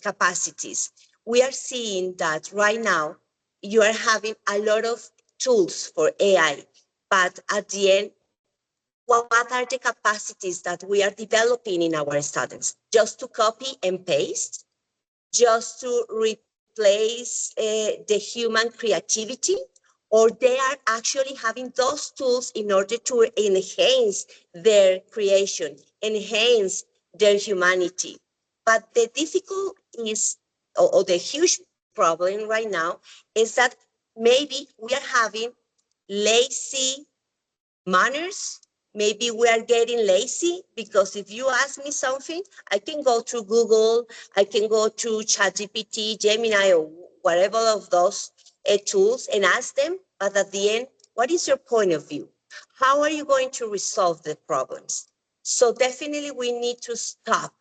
capacities. We are seeing that right now you are having a lot of tools for AI, but at the end, what are the capacities that we are developing in our students? Just to copy and paste? Just to replace the human creativity? Or they are actually having those tools in order to enhance their creation, enhance their humanity? But the difficult is, or the huge problem right now, is that maybe we are having lazy manners. Maybe we are getting lazy, because if you ask me something, I can go to Google, I can go to ChatGPT, Gemini, or whatever of those tools and ask them. But at the end, what is your point of view? How are you going to resolve the problems? So definitely we need to stop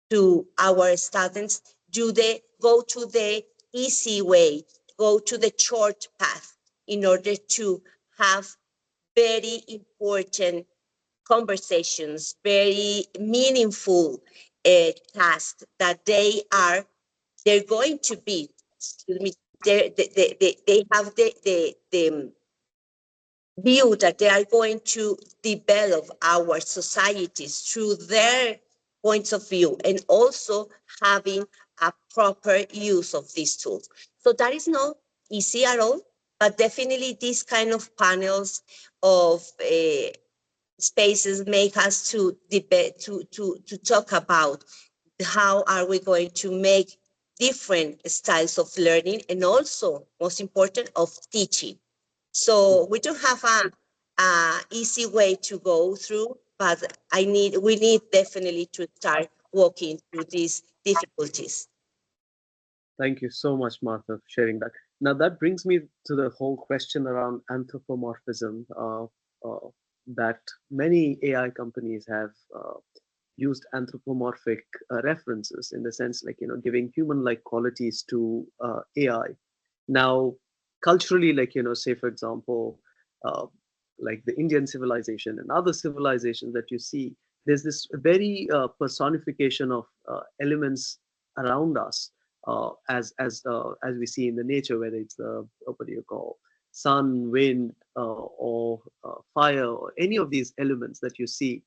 to our students, go to the easy way, go to the short path in order to have very important conversations, very meaningful tasks that they're going to be, excuse me, they have the view that they are going to develop our societies through their points of view, and also having a proper use of these tools. So that is not easy at all, but definitely these kind of panels of spaces make us to debate, to talk about how are we going to make different styles of learning, and also, most important, of teaching. So we don't have a easy way to go through, but we need definitely to start walking through these difficulties. Thank you so much, Martha, for sharing that. Now, that brings me to the whole question around anthropomorphism that many AI companies have used anthropomorphic references in the sense like, giving human-like qualities to AI. Now, culturally, like, say, for example, uh, like the Indian civilization and other civilizations that you see, there's this very personification of elements around us as we see in the nature, whether it's the what do you call sun, wind, or fire, or any of these elements that you see.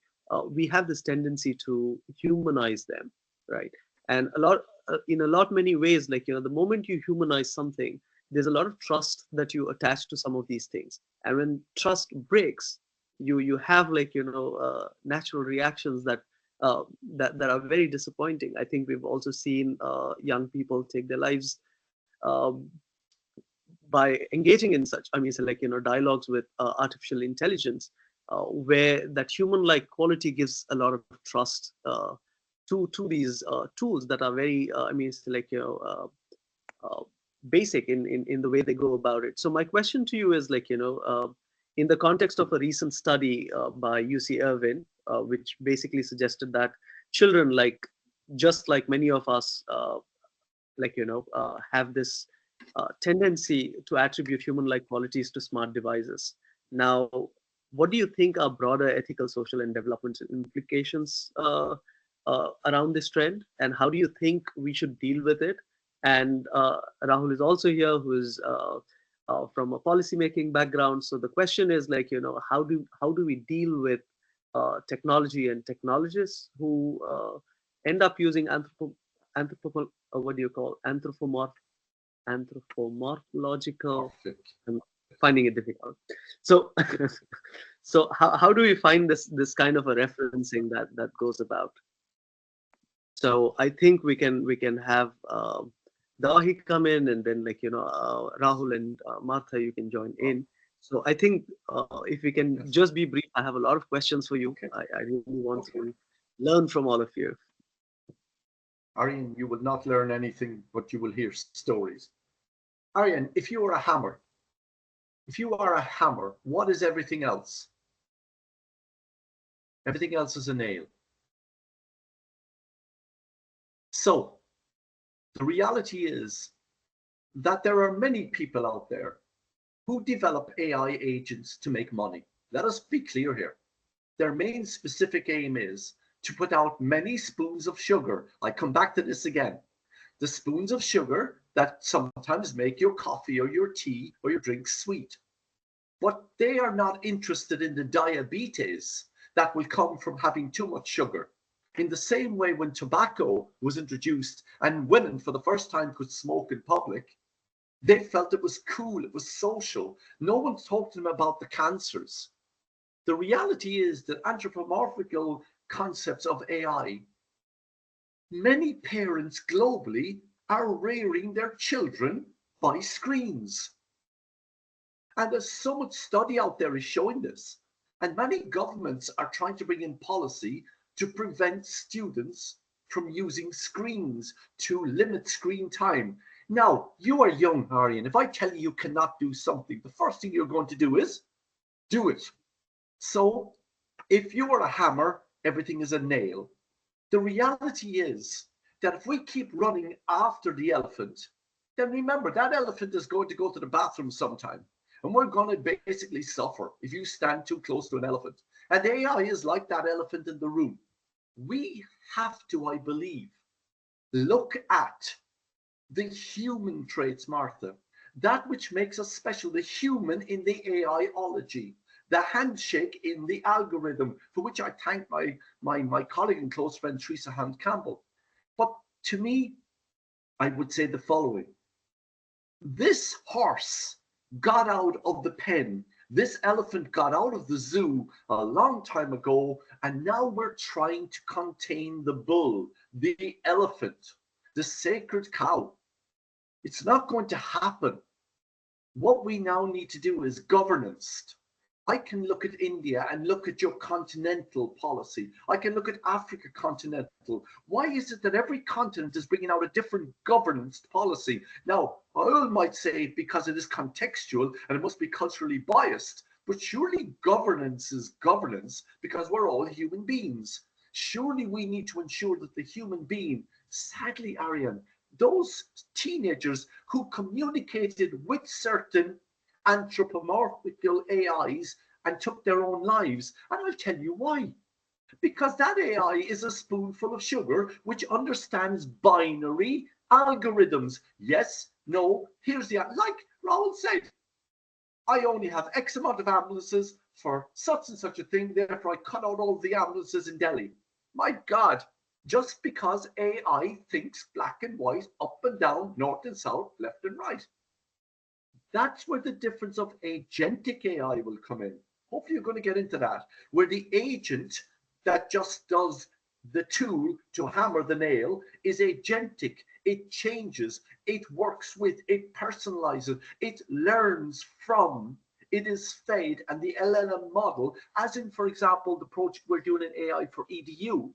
We have this tendency to humanize them, right? And in a lot many ways, like, the moment you humanize something, there's a lot of trust that you attach to some of these things, and when trust breaks, you have like, natural reactions that are very disappointing. I think we've also seen young people take their lives um, by engaging in such, I mean, so like, dialogues with artificial intelligence, where that human-like quality gives a lot of trust to these tools that are very, I mean, so like, basic in the way they go about it. So my question to you is like, in the context of a recent study by UC Irvine, which basically suggested that children, like just like many of us, like, have this tendency to attribute human-like qualities to smart devices. Now, what do you think are broader ethical, social, and development implications around this trend, and how do you think we should deal with it? And Rahul is also here, who is from a policymaking background. So the question is like, how do we deal with technology and technologists who end up using what do you call anthropomorphological? I'm finding it difficult. So, so how do we find this kind of a referencing that goes about? So I think we can have Dahi come in, and then like, Rahul and Martha, you can join in. So I think if we can just be brief, I have a lot of questions for you. Okay. I really want to learn from all of you. Aryan, you will not learn anything, but you will hear stories. Aryan, if you are a hammer, what is everything else? Everything else is a nail. So the reality is that there are many people out there who develop AI agents to make money. Let us be clear here. Their main specific aim is to put out many spoons of sugar. I come back to this again. The spoons of sugar that sometimes make your coffee or your tea or your drink sweet. But they are not interested in the diabetes that will come from having too much sugar. In the same way, when tobacco was introduced and women for the first time could smoke in public, they felt it was cool, it was social. No one talked to them about the cancers. The reality is that anthropomorphical concepts of AI, many parents globally are rearing their children by screens. And there's so much study out there is showing this. And many governments are trying to bring in policy to prevent students from using screens, to limit screen time. Now, you are young, Aryan. If I tell you cannot do something, the first thing you're going to do is do it. So if you are a hammer, everything is a nail. The reality is that if we keep running after the elephant, then remember that elephant is going to go to the bathroom sometime. And we're going to basically suffer if you stand too close to an elephant. And AI is like that elephant in the room. We have to, I believe, look at the human traits, Martha, that which makes us special, the human in the AI-ology, the handshake in the algorithm, for which I thank my colleague and close friend, Teresa Hunt Campbell. But to me, I would say the following. This horse got out of the pen. This elephant got out of the zoo a long time ago, and now we're trying to contain the bull, the elephant, the sacred cow. It's not going to happen. What we now need to do is governance. I can look at India and look at your continental policy. I can look at Africa continental. Why is it that every continent is bringing out a different governance policy? Now, I might say because it is contextual and it must be culturally biased, but surely governance is governance because we're all human beings. Surely we need to ensure that the human being, sadly, Ariane, those teenagers who communicated with certain anthropomorphical AIs and took their own lives. And I'll tell you why. Because that AI is a spoonful of sugar which understands binary algorithms. Yes, no, here's the, like Raoul said, I only have X amount of ambulances for such and such a thing, therefore I cut out all the ambulances in Delhi. My God, just because AI thinks black and white, up and down, north and south, left and right. That's where the difference of agentic AI will come in. Hopefully you're going to get into that, where the agent that just does the tool to hammer the nail is agentic. It changes, it works with, it personalizes, it learns from, it is fed, and the LLM model, as in, for example, the project we're doing in AI for EDU,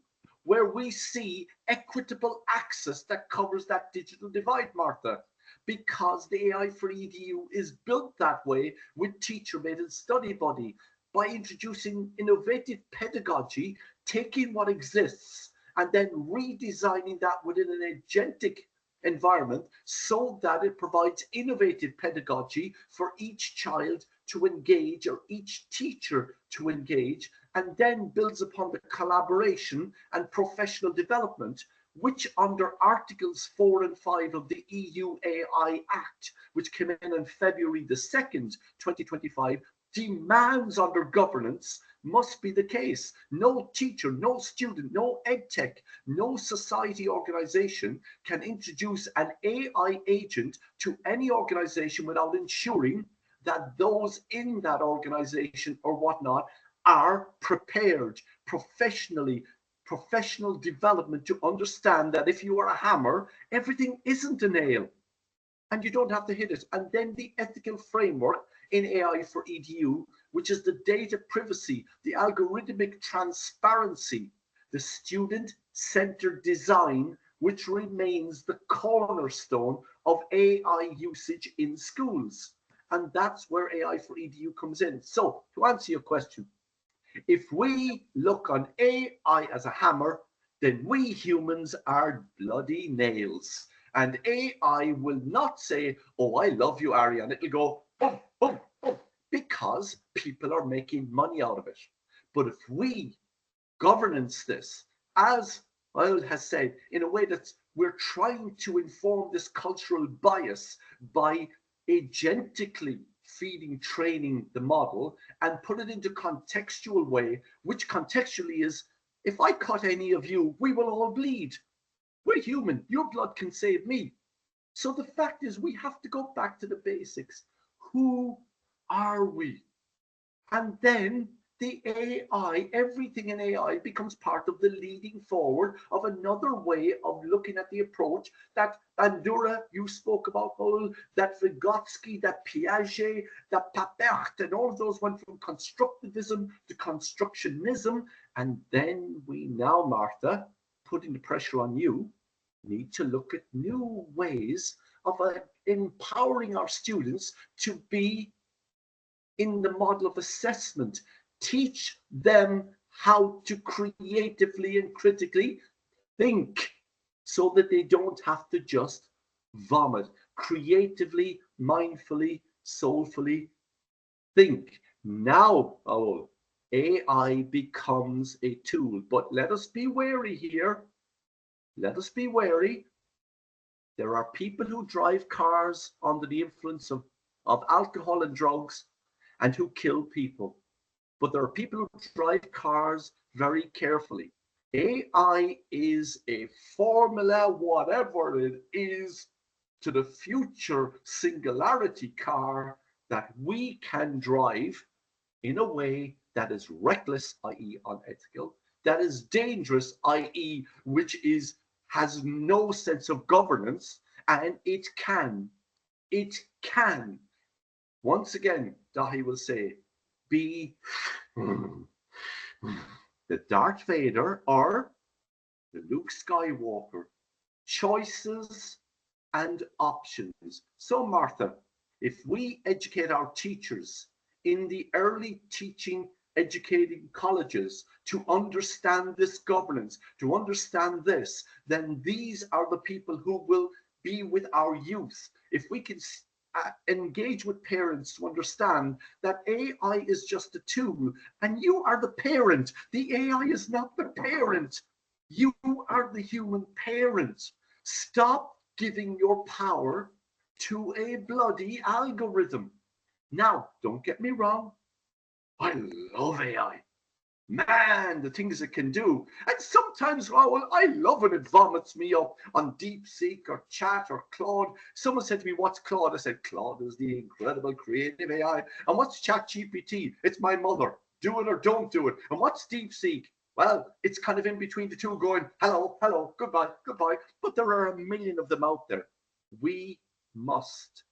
where we see equitable access that covers that digital divide, Martha, because the AI for EDU is built that way with teacher-made and study buddy, by introducing innovative pedagogy, taking what exists and then redesigning that within an agentic environment so that it provides innovative pedagogy for each child to engage or each teacher to engage, and then builds upon the collaboration and professional development, which under Articles 4 and 5 of the EU AI Act, which came in on February the 2nd, 2025, demands under governance must be the case. No teacher, no student, no edtech, no society organization can introduce an AI agent to any organization without ensuring that those in that organization or whatnot are prepared professionally, professional development to understand that if you are a hammer, everything isn't a nail and you don't have to hit it. And then the ethical framework in AI for EDU, which is the data privacy, the algorithmic transparency, the student-centered design, which remains the cornerstone of AI usage in schools. And that's where AI for EDU comes in. So to answer your question, if we look on AI as a hammer, then we humans are bloody nails. And AI will not say, oh, I love you, Ariane. It'll go, boom, boom, boom, because people are making money out of it. But if we governance this, as Raoul has said, in a way that we're trying to inform this cultural bias by agentically feeding, training the model and put it into contextual way, which contextually is, if I cut any of you, we will all bleed. We're human. Your blood can save me. So the fact is, we have to go back to the basics. Who are we? And then the AI, everything in AI becomes part of the leading forward of another way of looking at the approach that Bandura, you spoke about, Paul, that Vygotsky, that Piaget, that Papert, and all of those went from constructivism to constructionism. And then we now, Martha, putting the pressure on you, need to look at new ways of empowering our students to be in the model of assessment. Teach them how to creatively and critically think so that they don't have to just vomit. Creatively, mindfully, soulfully think. Now, oh, AI becomes a tool, but let us be wary here. Let us be wary. There are people who drive cars under the influence of alcohol and drugs and who kill people. But there are people who drive cars very carefully. AI is a formula, whatever it is, to the future singularity car that we can drive in a way that is reckless, i.e. unethical, that is dangerous, i.e. which has no sense of governance, and it can, once again, Dahi will say, be the Darth Vader or the Luke Skywalker. Choices and options. So, Martha, if we educate our teachers in the early teaching educating colleges to understand this governance, to understand this, then these are the people who will be with our youth. If we can engage with parents to understand that AI is just a tool and you are the parent, the AI is not the parent. You are the human parent. Stop giving your power to a bloody algorithm. Now, don't get me wrong. I love AI. Man, the things it can do. And sometimes, oh, well, I love when it vomits me up on DeepSeek or Chat or Claude. Someone said to me, what's Claude? I said, Claude is the incredible creative AI. And what's ChatGPT? It's my mother. Do it or don't do it. And what's DeepSeek? Well, it's kind of in between the two going, hello, hello, goodbye, goodbye. But there are a million of them out there. We must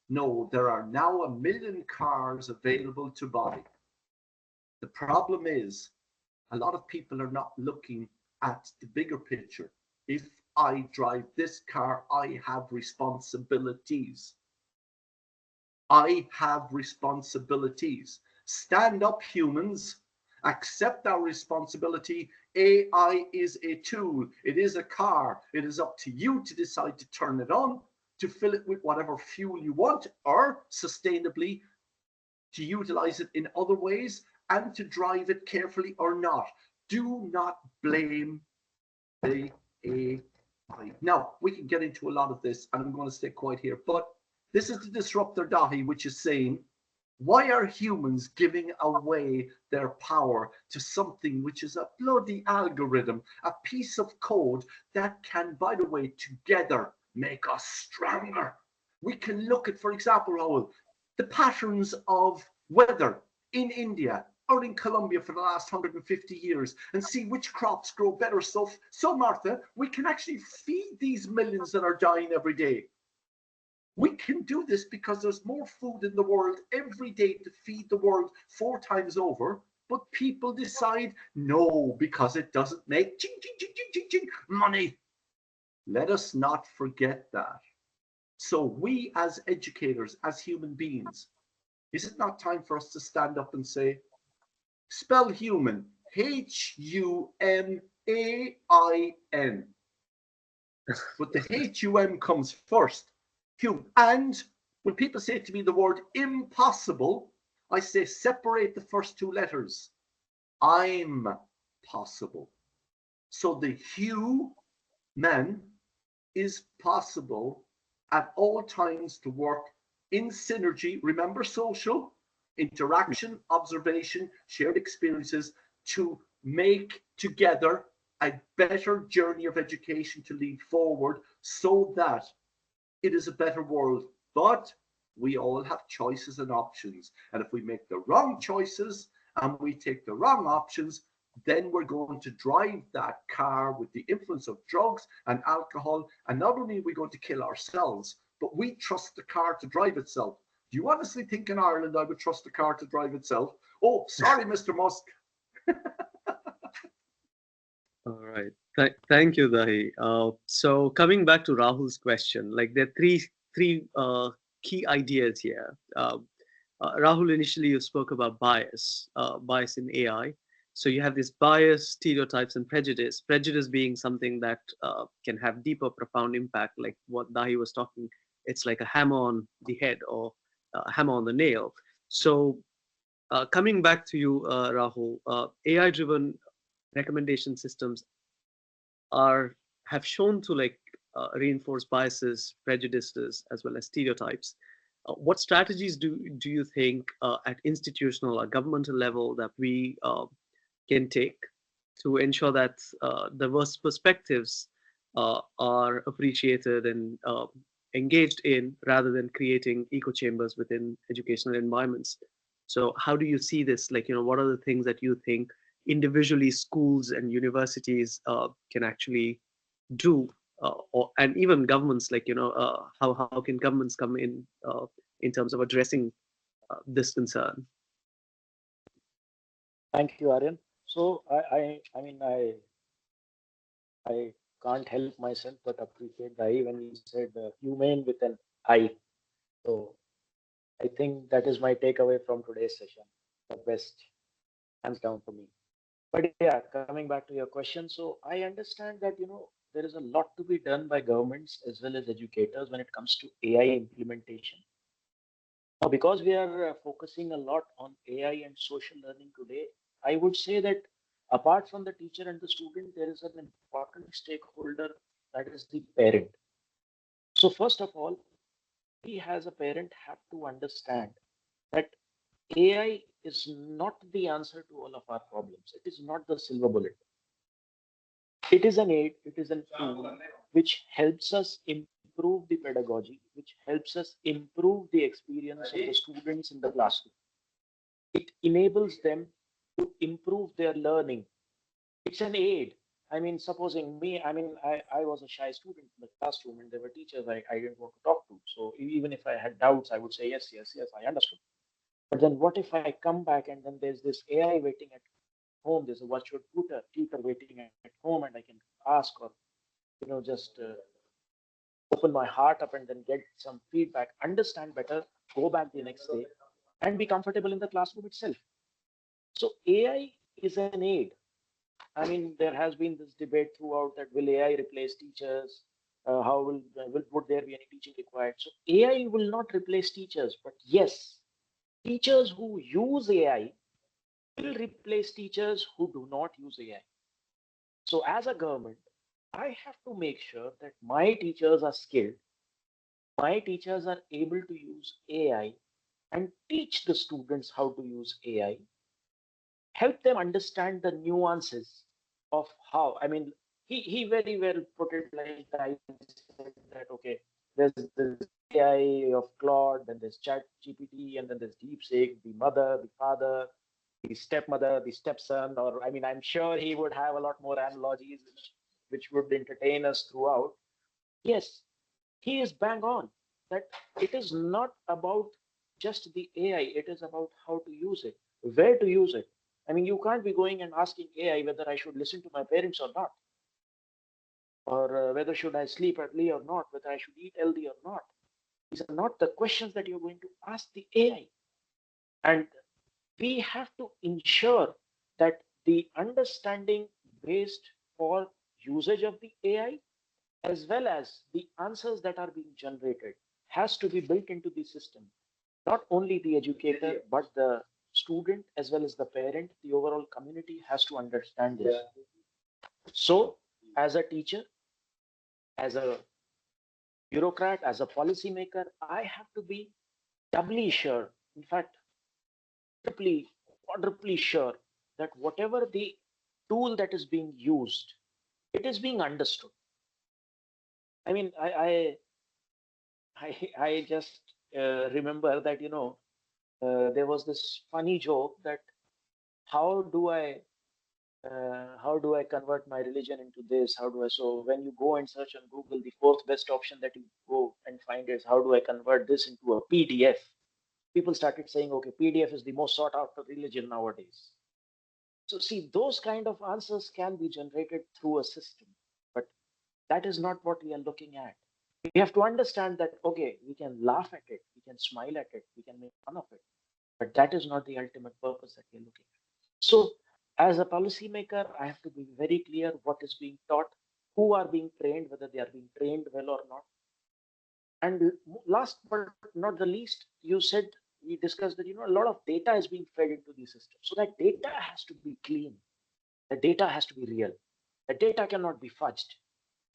know there are now 1 million cars available to buy. The problem is a lot of people are not looking at the bigger picture. If I drive this car, I have responsibilities. I have responsibilities. Stand up, humans. Accept our responsibility. AI is a tool. It is a car. It is up to you to decide to turn it on, to fill it with whatever fuel you want, or sustainably to utilize it in other ways and to drive it carefully or not. Do not blame the AI. Now, we can get into a lot of this, and I'm going to stay quiet here, but this is the disruptor Dahi, which is saying, why are humans giving away their power to something which is a bloody algorithm, a piece of code that can, by the way, together make us stronger? We can look at, for example, Raoul, the patterns of weather in India or in Colombia for the last 150 years and see which crops grow better. So Martha, we can actually feed these millions that are dying every day. We can do this because there's more food in the world every day to feed the world 4 times over. But people decide no, because it doesn't make ching, ching, ching, ching, ching, ching, money. Let us not forget that. So we as educators, as human beings, is it not time for us to stand up and say, spell human, Human. But the HUM comes first. Human. And when people say to me the word impossible, I say separate the first 2 letters. I'm possible. So the human is possible at all times to work in synergy. Remember, social interaction, observation, shared experiences to make together a better journey of education to lead forward so that it is a better world. But we all have choices and options. And if we make the wrong choices and we take the wrong options, then we're going to drive that car with the influence of drugs and alcohol. And not only are we going to kill ourselves, but we trust the car to drive itself. Do you honestly think in Ireland I would trust the car to drive itself? Oh, sorry, Mr. Musk. All right. Thank you, Dahi. So coming back to Rahul's question, like there are three key ideas here. Rahul, initially you spoke about bias in AI. So you have this bias, stereotypes, and prejudice. Prejudice being something that can have deeper, profound impact, like what Dahi was talking. It's like a hammer on the head or a hammer on the nail. So coming back to you, Rahul, AI-driven recommendation systems have shown to reinforce biases, prejudices, as well as stereotypes. What strategies do you think at institutional or governmental level that we can take to ensure that diverse perspectives are appreciated and engaged in, rather than creating echo chambers within educational environments? So how do you see this? What are the things that you think individually schools and universities can actually do, and even governments, how can governments come in terms of addressing this concern? Thank you, Aryan. So I mean, I can't help myself but appreciate Dahi when he said humane with an I. So I think that is my takeaway from today's session. The best. hands down for me. But yeah, coming back to your question, so I understand that there is a lot to be done by governments as well as educators when it comes to AI implementation. Now, because we are focusing a lot on AI and social learning today, I would say that apart from the teacher and the student, there is an important stakeholder, that is the parent. So first of all, we as a parent have to understand that AI is not the answer to all of our problems. It is not the silver bullet. It is an aid, it is a tool which helps us improve the pedagogy, which helps us improve the experience of the students in the classroom. It enables them to improve their learning. It's an aid. I mean, supposing me, I was a shy student in the classroom and there were teachers I didn't want to talk to. So even if I had doubts, I would say, yes, yes, yes, I understood. But then what if I come back and then there's this AI waiting at home, there's a virtual tutor waiting at home, and I can ask or, just open my heart up and then get some feedback, understand better, go back the next day and be comfortable in the classroom itself. So AI is an aid. I mean, there has been this debate throughout that will AI replace teachers? How would there be any teaching required? So AI will not replace teachers, but yes, teachers who use AI will replace teachers who do not use AI. So as a government, I have to make sure that my teachers are skilled, my teachers are able to use AI and teach the students how to use AI, help them understand the nuances of how. I mean, he very well put it like I said that, okay, there's this AI of Claude, then there's Chat GPT, and then there's DeepSeek, the mother, the father, the stepmother, the stepson, or I mean, I'm sure he would have a lot more analogies which would entertain us throughout. Yes, he is bang on that it is not about just the AI, it is about how to use it, where to use it. I mean, you can't be going and asking AI whether I should listen to my parents or not, or whether should I sleep early or not, whether I should eat healthy or not. These are not the questions that you're going to ask the AI. And we have to ensure that the understanding based for usage of the AI as well as the answers that are being generated has to be built into the system. Not only the educator, but the student as well as the parent, the overall community has to understand this. So, as a teacher, as a bureaucrat, as a policymaker, I have to be doubly sure, in fact, triply, quadruply sure that whatever the tool that is being used, it is being understood. I mean, I just remember that there was this funny joke that how do I how do I convert my religion into this? How do I? So when you go and search on Google, the fourth best option that you go and find is how do I convert this into a PDF? People started saying, okay, PDF is the most sought after religion nowadays. So see, those kind of answers can be generated through a system, but that is not what we are looking at. We have to understand that, okay, we can laugh at it, we can smile at it, we can make fun of it, but that is not the ultimate purpose that we're looking at. So as a policymaker, I have to be very clear what is being taught, who are being trained, whether they are being trained well or not. And last but not the least, you said, we discussed that a lot of data is being fed into the system. So that data has to be clean. The data has to be real. The data cannot be fudged.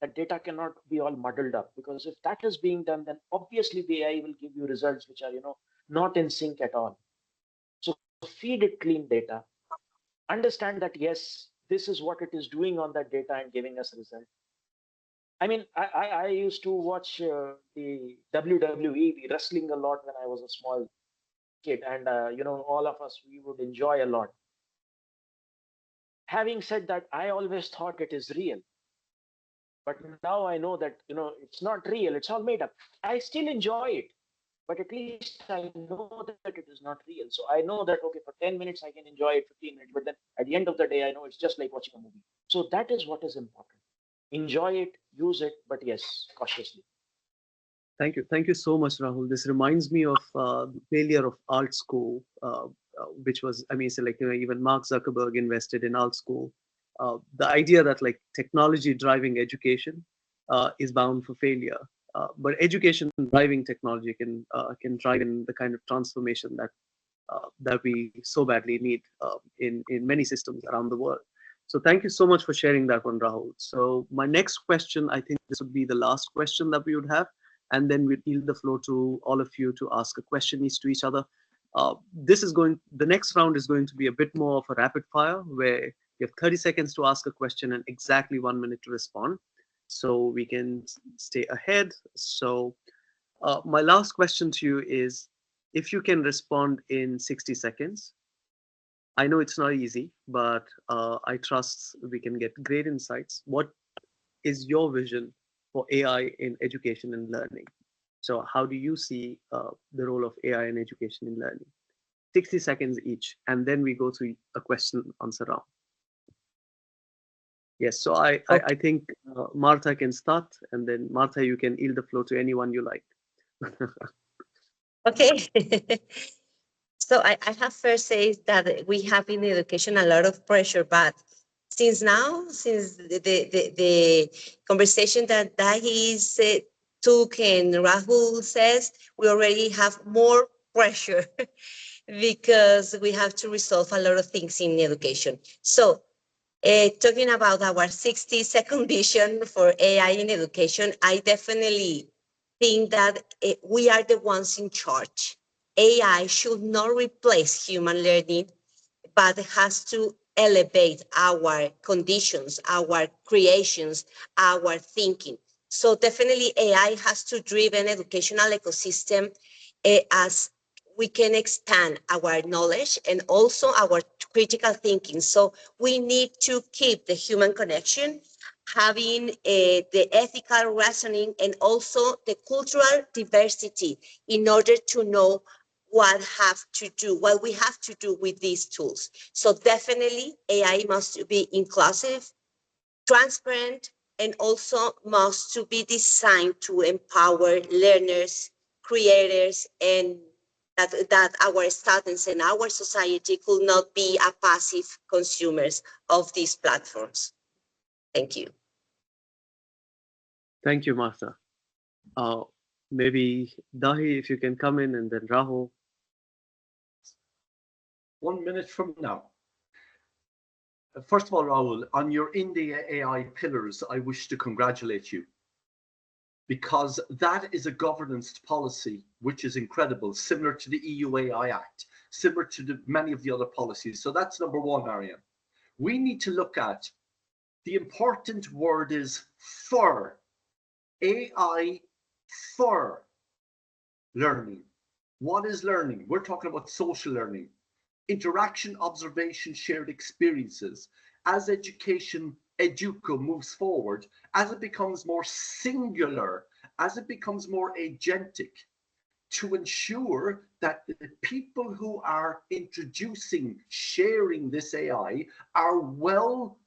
That data cannot be all muddled up, because if that is being done, then obviously the AI will give you results which are not in sync at all. So feed it clean data, understand that yes, this is what it is doing on that data and giving us a result. I mean, I used to watch the WWE, the wrestling a lot when I was a small kid, and all of us, we would enjoy a lot. Having said that, I always thought it is real. But now I know that, it's not real. It's all made up. I still enjoy it, but at least I know that it is not real. So I know that, okay, for 10 minutes, I can enjoy it, 15 minutes, but then at the end of the day, I know it's just like watching a movie. So that is what is important. Enjoy it, use it, but yes, cautiously. Thank you so much, Rahul. This reminds me of the failure of alt school, which was, I mean, so like, even Mark Zuckerberg invested in Alt School. The idea that like technology driving education is bound for failure. But education driving technology can drive in the kind of transformation that we so badly need in many systems around the world. So thank you so much for sharing that one, Rahul. So my next question, I think this would be the last question that we would have, and then we'd yield the floor to all of you to ask a question each to each other. The next round is going to be a bit more of a rapid fire, where you have 30 seconds to ask a question and exactly 1 minute to respond, so we can stay ahead. So my last question to you is, if you can respond in 60 seconds, I know it's not easy, but I trust we can get great insights. What is your vision for AI in education and learning? So how do you see the role of AI in education and learning? 60 seconds each, and then we go to a question answer round. Yes, so I think Martha can start, and then Martha, you can yield the floor to anyone you like. Okay. So I have first said that we have in education a lot of pressure, but since the conversation that Dahi took and Rahul says, we already have more pressure because we have to resolve a lot of things in education. So talking about our 60-second vision for AI in education, I definitely think that we are the ones in charge. AI should not replace human learning, but has to elevate our conditions, our creations, our thinking. So definitely AI has to drive an educational ecosystem as we can expand our knowledge and also our critical thinking. So we need to keep the human connection, having the ethical reasoning and also the cultural diversity in order to know what we have to do with these tools. So definitely AI must be inclusive, transparent, and also must to be designed to empower learners, creators, and that our students and our society could not be a passive consumers of these platforms. Thank you. Thank you, Martha. Maybe Dahi, if you can come in, and then Rahul. 1 minute from now. First of all, Rahul, on your India AI pillars, I wish to congratulate you, because that is a governance policy which is incredible, similar to the EU AI Act, similar to many of the other policies. So that's number one, Ariane. We need to look at, the important word is for, AI for learning. What is learning? We're talking about social learning, interaction, observation, shared experiences. As education, educo, moves forward, as it becomes more singular, as it becomes more agentic, to ensure that the people who are introducing, sharing this AI are well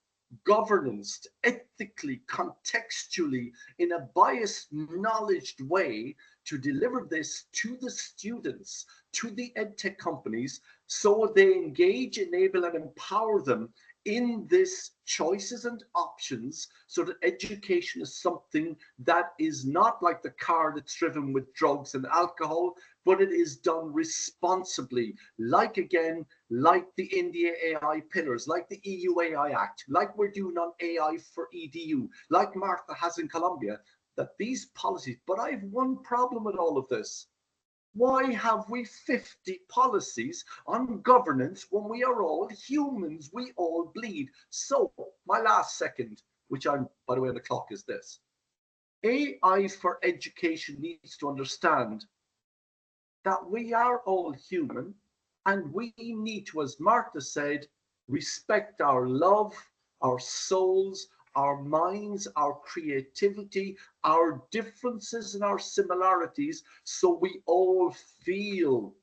governed, ethically, contextually, in a biased, knowledged way, to deliver this to the students, to the edtech companies, so they engage, enable, and empower them in this choices and options, so that education is something that is not like the car that's driven with drugs and alcohol, but it is done responsibly, like the India AI pillars, like the EU AI Act, like we're doing on AI for EDU, like Martha has in Colombia, that these policies. But I have one problem with all of this. Why have we 50 policies on governance when we are all humans? We all bleed. So my last second, which I'm, by the way, on the clock, is this. AI for education needs to understand that we are all human, and we need to, as Martha said, respect our love, our souls, our minds, our creativity, our differences and our similarities, so we all feel,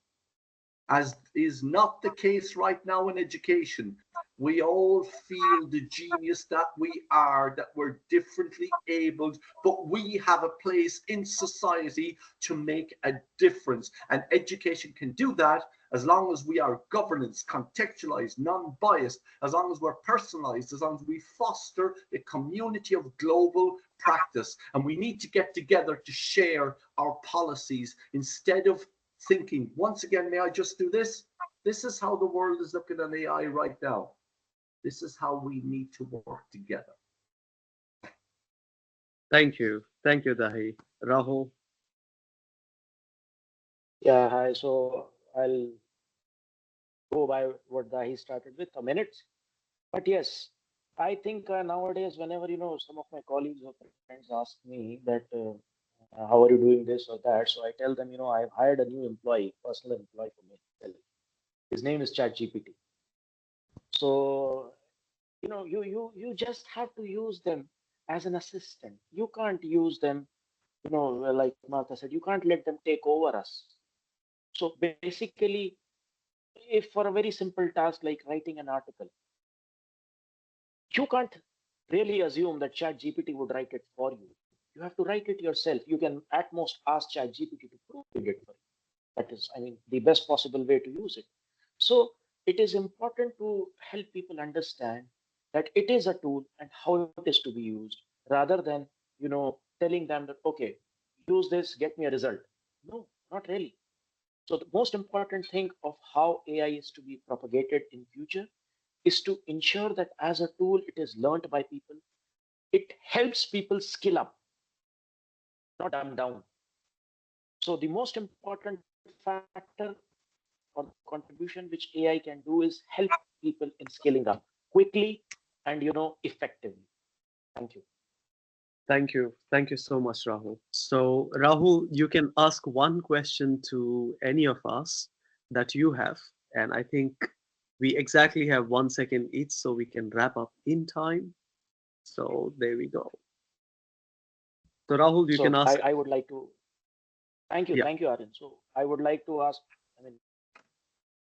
as is not the case right now in education, we all feel the genius that we are, that we're differently abled, but we have a place in society to make a difference. And education can do that. as long as we are governance, contextualized, non-biased, as long as we're personalized, as long as we foster a community of global practice, and we need to get together to share our policies instead of thinking, once again, may I just do this? This is how the world is looking at AI right now. This is how we need to work together. Thank you. Thank you, Dahi. Rahul? Yeah, hi. So I'll go by what Dahi started with, a minute. But yes, I think nowadays, whenever, some of my colleagues or friends ask me that, how are you doing this or that? So I tell them, I've hired a new employee, personal employee for myself. His name is ChatGPT. So, you just have to use them as an assistant. You can't use them, like Martha said, you can't let them take over us. So basically, if for a very simple task like writing an article, you can't really assume that ChatGPT would write it for you. You have to write it yourself. You can at most ask ChatGPT to prove it for you. That is, the best possible way to use it. So it is important to help people understand that it is a tool and how it is to be used, rather than, telling them that, okay, use this, get me a result. No, not really. So the most important thing of how AI is to be propagated in future is to ensure that as a tool, it is learned by people. It helps people skill up, not dumb down. So the most important factor or contribution which AI can do is help people in scaling up quickly and, effectively. Thank you. Thank you. Thank you so much, Rahul. So, Rahul, you can ask one question to any of us that you have. And I think we exactly have 1 second each, so we can wrap up in time. So, there we go. So, Rahul, you can So ask. I would like to thank Yeah. you, Aryan. So I would like to ask,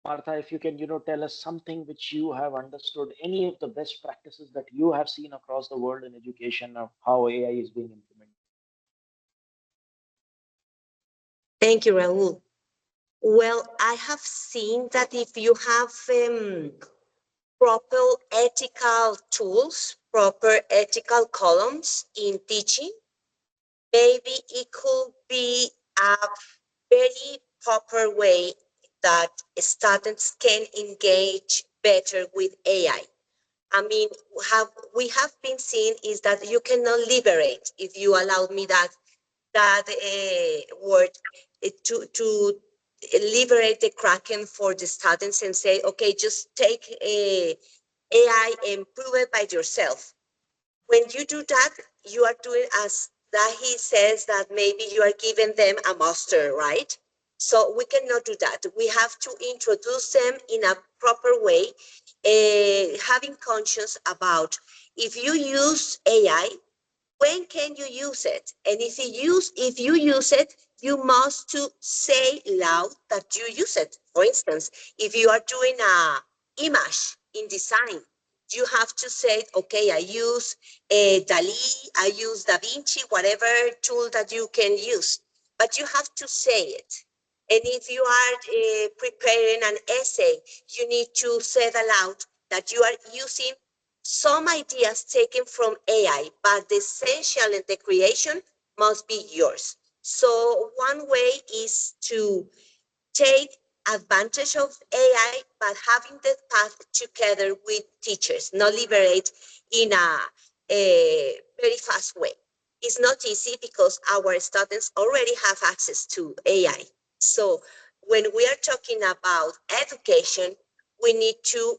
Martha, if you can, tell us something which you have understood, any of the best practices that you have seen across the world in education of how AI is being implemented. Thank you, Raul. Well, I have seen that if you have proper ethical tools, proper ethical columns in teaching, maybe it could be a very proper way that students can engage better with AI. I mean, we have been seeing is that you cannot liberate, if you allow me that word, to liberate the Kraken for the students and say, okay, just take AI and prove it by yourself. When you do that, you are doing as that he says that maybe you are giving them a master, right? So we cannot do that. We have to introduce them in a proper way, having conscious about if you use AI, when can you use it? And if you use it, you must to say loud that you use it. For instance, if you are doing a image in design, you have to say, okay, I use Dali, I use Da Vinci, whatever tool that you can use, but you have to say it. And if you are preparing an essay, you need to say aloud that you are using some ideas taken from AI, but the essential and the creation must be yours. So one way is to take advantage of AI, but having the path together with teachers, not liberate in a very fast way. It's not easy because our students already have access to AI. So when we are talking about education, we need to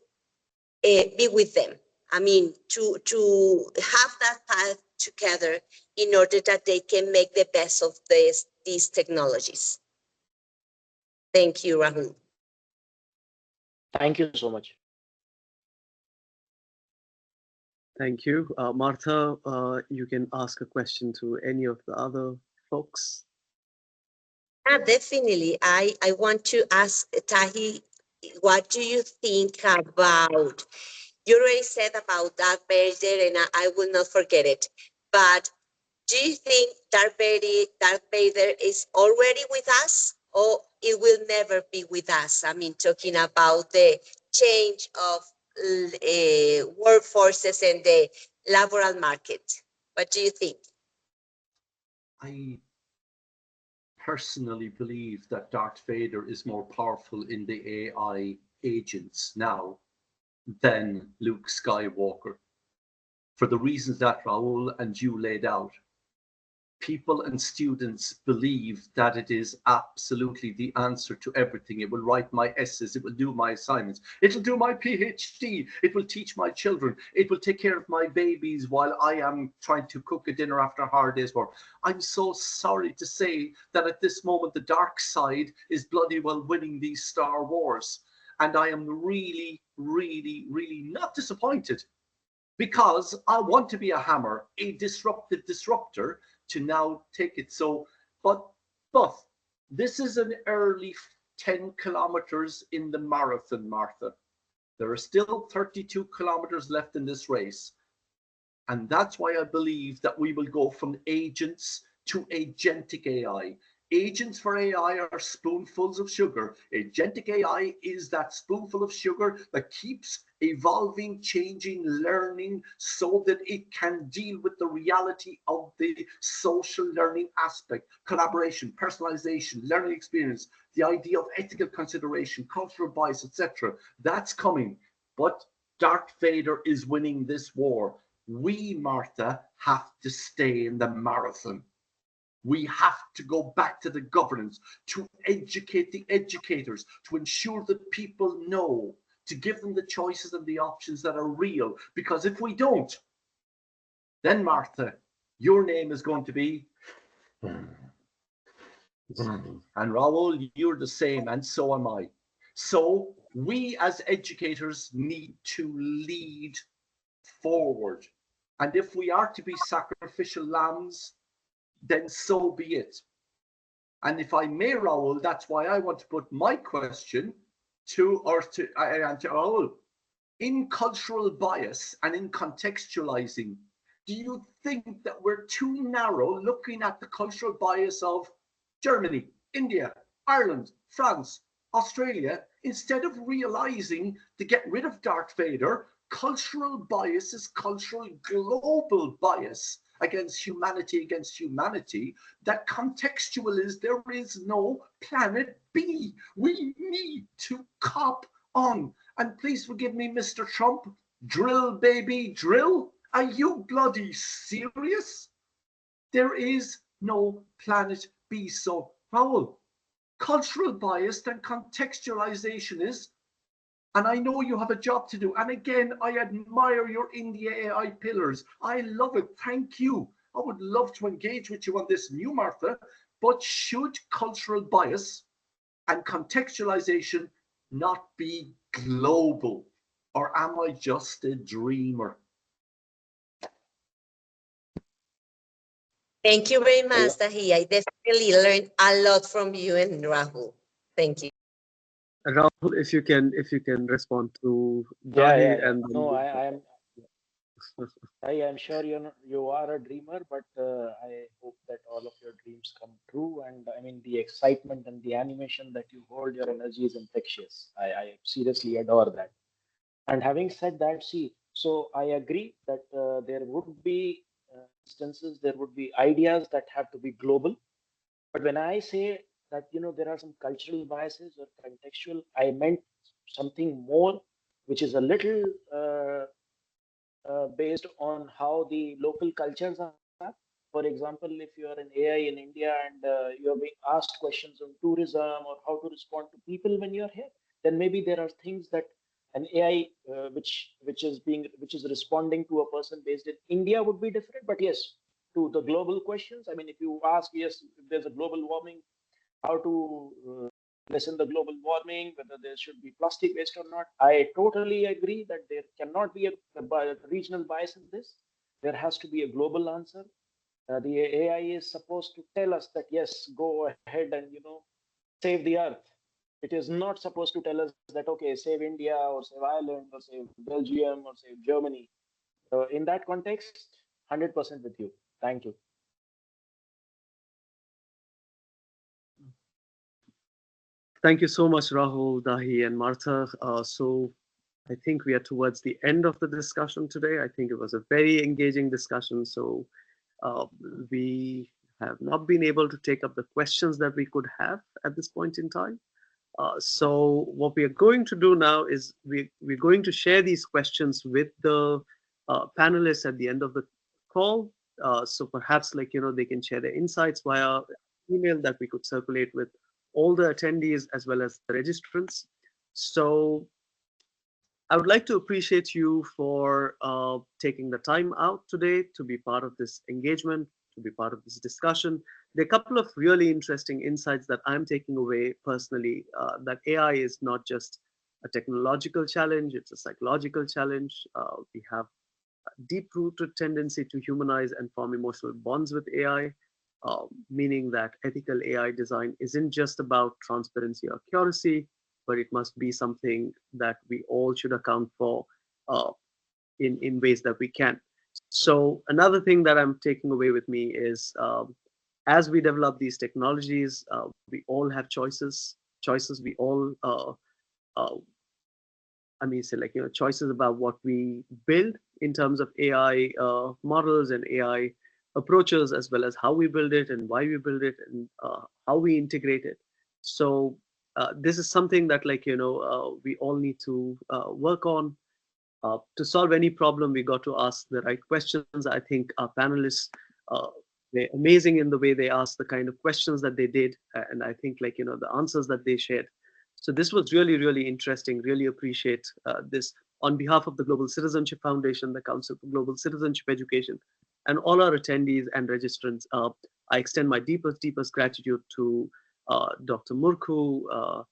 be with them. I mean, to have that path together in order that they can make the best of these technologies. Thank you, Rahul. Thank you so much. Thank you. Martha, you can ask a question to any of the other folks. Definitely. I want to ask Tahi, what do you think about, you already said about Darth Vader, and I will not forget it, but do you think Darth Vader is already with us, or it will never be with us. I mean, talking about the change of workforces and the laboral market. What do you think? I personally believe that Darth Vader is more powerful in the AI agents now than Luke Skywalker, for the reasons that Raul and you laid out. People and students believe that it is absolutely the answer to everything. It will write my essays, it will do my assignments, it will do my PhD, it will teach my children, it will take care of my babies while I am trying to cook a dinner after a hard day's work. I'm so sorry to say that at this moment the dark side is bloody well winning these Star Wars. And I am really, really, really not disappointed, because I want to be a hammer, a disruptive disruptor, to now take it. So, but this is an early 10 kilometers in the marathon, Martha. There are still 32 kilometers left in this race. And that's why I believe that we will go from agents to agentic AI. Agents for AI are spoonfuls of sugar. Agentic AI is that spoonful of sugar that keeps evolving, changing, learning, so that it can deal with the reality of the social learning aspect, collaboration, personalization, learning experience, the idea of ethical consideration, cultural bias, etc. That's coming. But Darth Vader is winning this war. We, Martha, have to stay in the marathon. We have to go back to the governance, to educate the educators, to ensure that people know, to give them the choices and the options that are real. Because if we don't, then Martha, your name is going to be, and Raul, you're the same, and so am I. So we as educators need to lead forward. And if we are to be sacrificial lambs, then so be it. And if I may, Raul, that's why I want to put my question to Raul. In cultural bias and in contextualizing, do you think that we're too narrow looking at the cultural bias of Germany, India, Ireland, France, Australia, instead of realizing to get rid of Darth Vader? Cultural bias is cultural global bias against humanity, that contextual is there is no planet B. We need to cop on. And please forgive me, Mr. Trump, drill, baby, drill. Are you bloody serious? There is no planet B. So, Raul, cultural bias and contextualization is, and I know you have a job to do. And again, I admire your India AI pillars. I love it. Thank you. I would love to engage with you on this new, Martha. But should cultural bias and contextualization not be global? Or am I just a dreamer? Thank you very much, Tahi. I definitely learned a lot from you and Rahul. Thank you. Rahul, if you can respond to Dahi and no, I am sure you are a dreamer, but I hope that all of your dreams come true. And I mean, the excitement and the animation that you hold, your energy is infectious. I seriously adore that. And having said that, see, so I agree that there would be instances, there would be ideas that have to be global. But when I say that, there are some cultural biases or contextual, I meant something more, which is a little based on how the local cultures are. For example, if you are an AI in India and you're being asked questions on tourism or how to respond to people when you're here, then maybe there are things that an AI which is responding to a person based in India would be different. But yes, to the global questions, I mean, if you ask, yes, if there's a global warming, how to lessen the global warming, whether there should be plastic waste or not. I totally agree that there cannot be a regional bias in this. There has to be a global answer. The AI is supposed to tell us that, yes, go ahead and, save the earth. It is not supposed to tell us that, okay, save India or save Ireland or save Belgium or save Germany. In that context, 100% with you. Thank you. Thank you so much, Rahul, Dahi, and Martha. So I think we are towards the end of the discussion today. I think it was a very engaging discussion. So uh, we have not been able to take up the questions that we could have at this point in time. So what we are going to do now is we're going to share these questions with the panelists at the end of the call. So perhaps they can share their insights via email that we could circulate with all the attendees as well as the registrants. So I would like to appreciate you for taking the time out today to be part of this engagement, to be part of this discussion. There are a couple of really interesting insights that I'm taking away personally, that AI is not just a technological challenge, it's a psychological challenge. We have a deep-rooted tendency to humanize and form emotional bonds with AI, meaning that ethical AI design isn't just about transparency or accuracy, but it must be something that we all should account for uh, in ways that we can. So another thing that I'm taking away with me is as we develop these technologies, we all have choices. Choices we all, uh, I mean, say choices about what we build in terms of AI models and AI approaches, as well as how we build it and why we build it and how we integrate it. So this is something that we all need to work on. To solve any problem, we got to ask the right questions. I think our panelists, they're amazing in the way they asked the kind of questions that they did, and I think the answers that they shared. So this was really, really interesting. Really appreciate this. On behalf of the Global Citizenship Foundation, the Council for Global Citizenship Education, and all our attendees and registrants, I extend my deepest, deepest gratitude to Dr. Murku,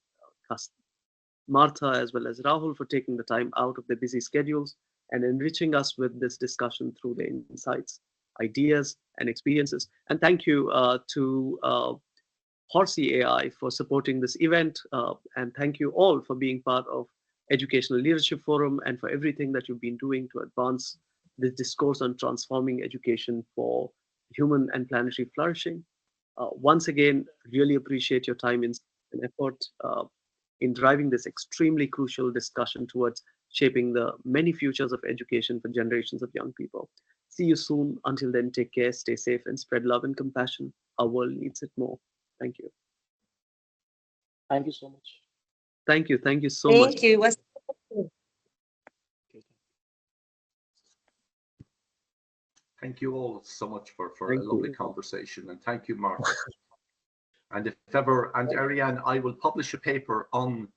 Martha, as well as Rahul, for taking the time out of their busy schedules and enriching us with this discussion through their insights, ideas, and experiences. And thank you to Horsey AI for supporting this event. And thank you all for being part of Educational Leadership Forum and for everything that you've been doing to advance this discourse on transforming education for human and planetary flourishing. Once again, really appreciate your time and effort in driving this extremely crucial discussion towards shaping the many futures of education for generations of young people. See you soon. Until then, take care, stay safe, and spread love and compassion. Our world needs it more. Thank you. Thank you so much. Thank you. Thank you so much. Thank you. It was Thank you all so much for Thank a lovely you. conversation, and thank you, Mark. And if ever, and Ariane, I will publish a paper on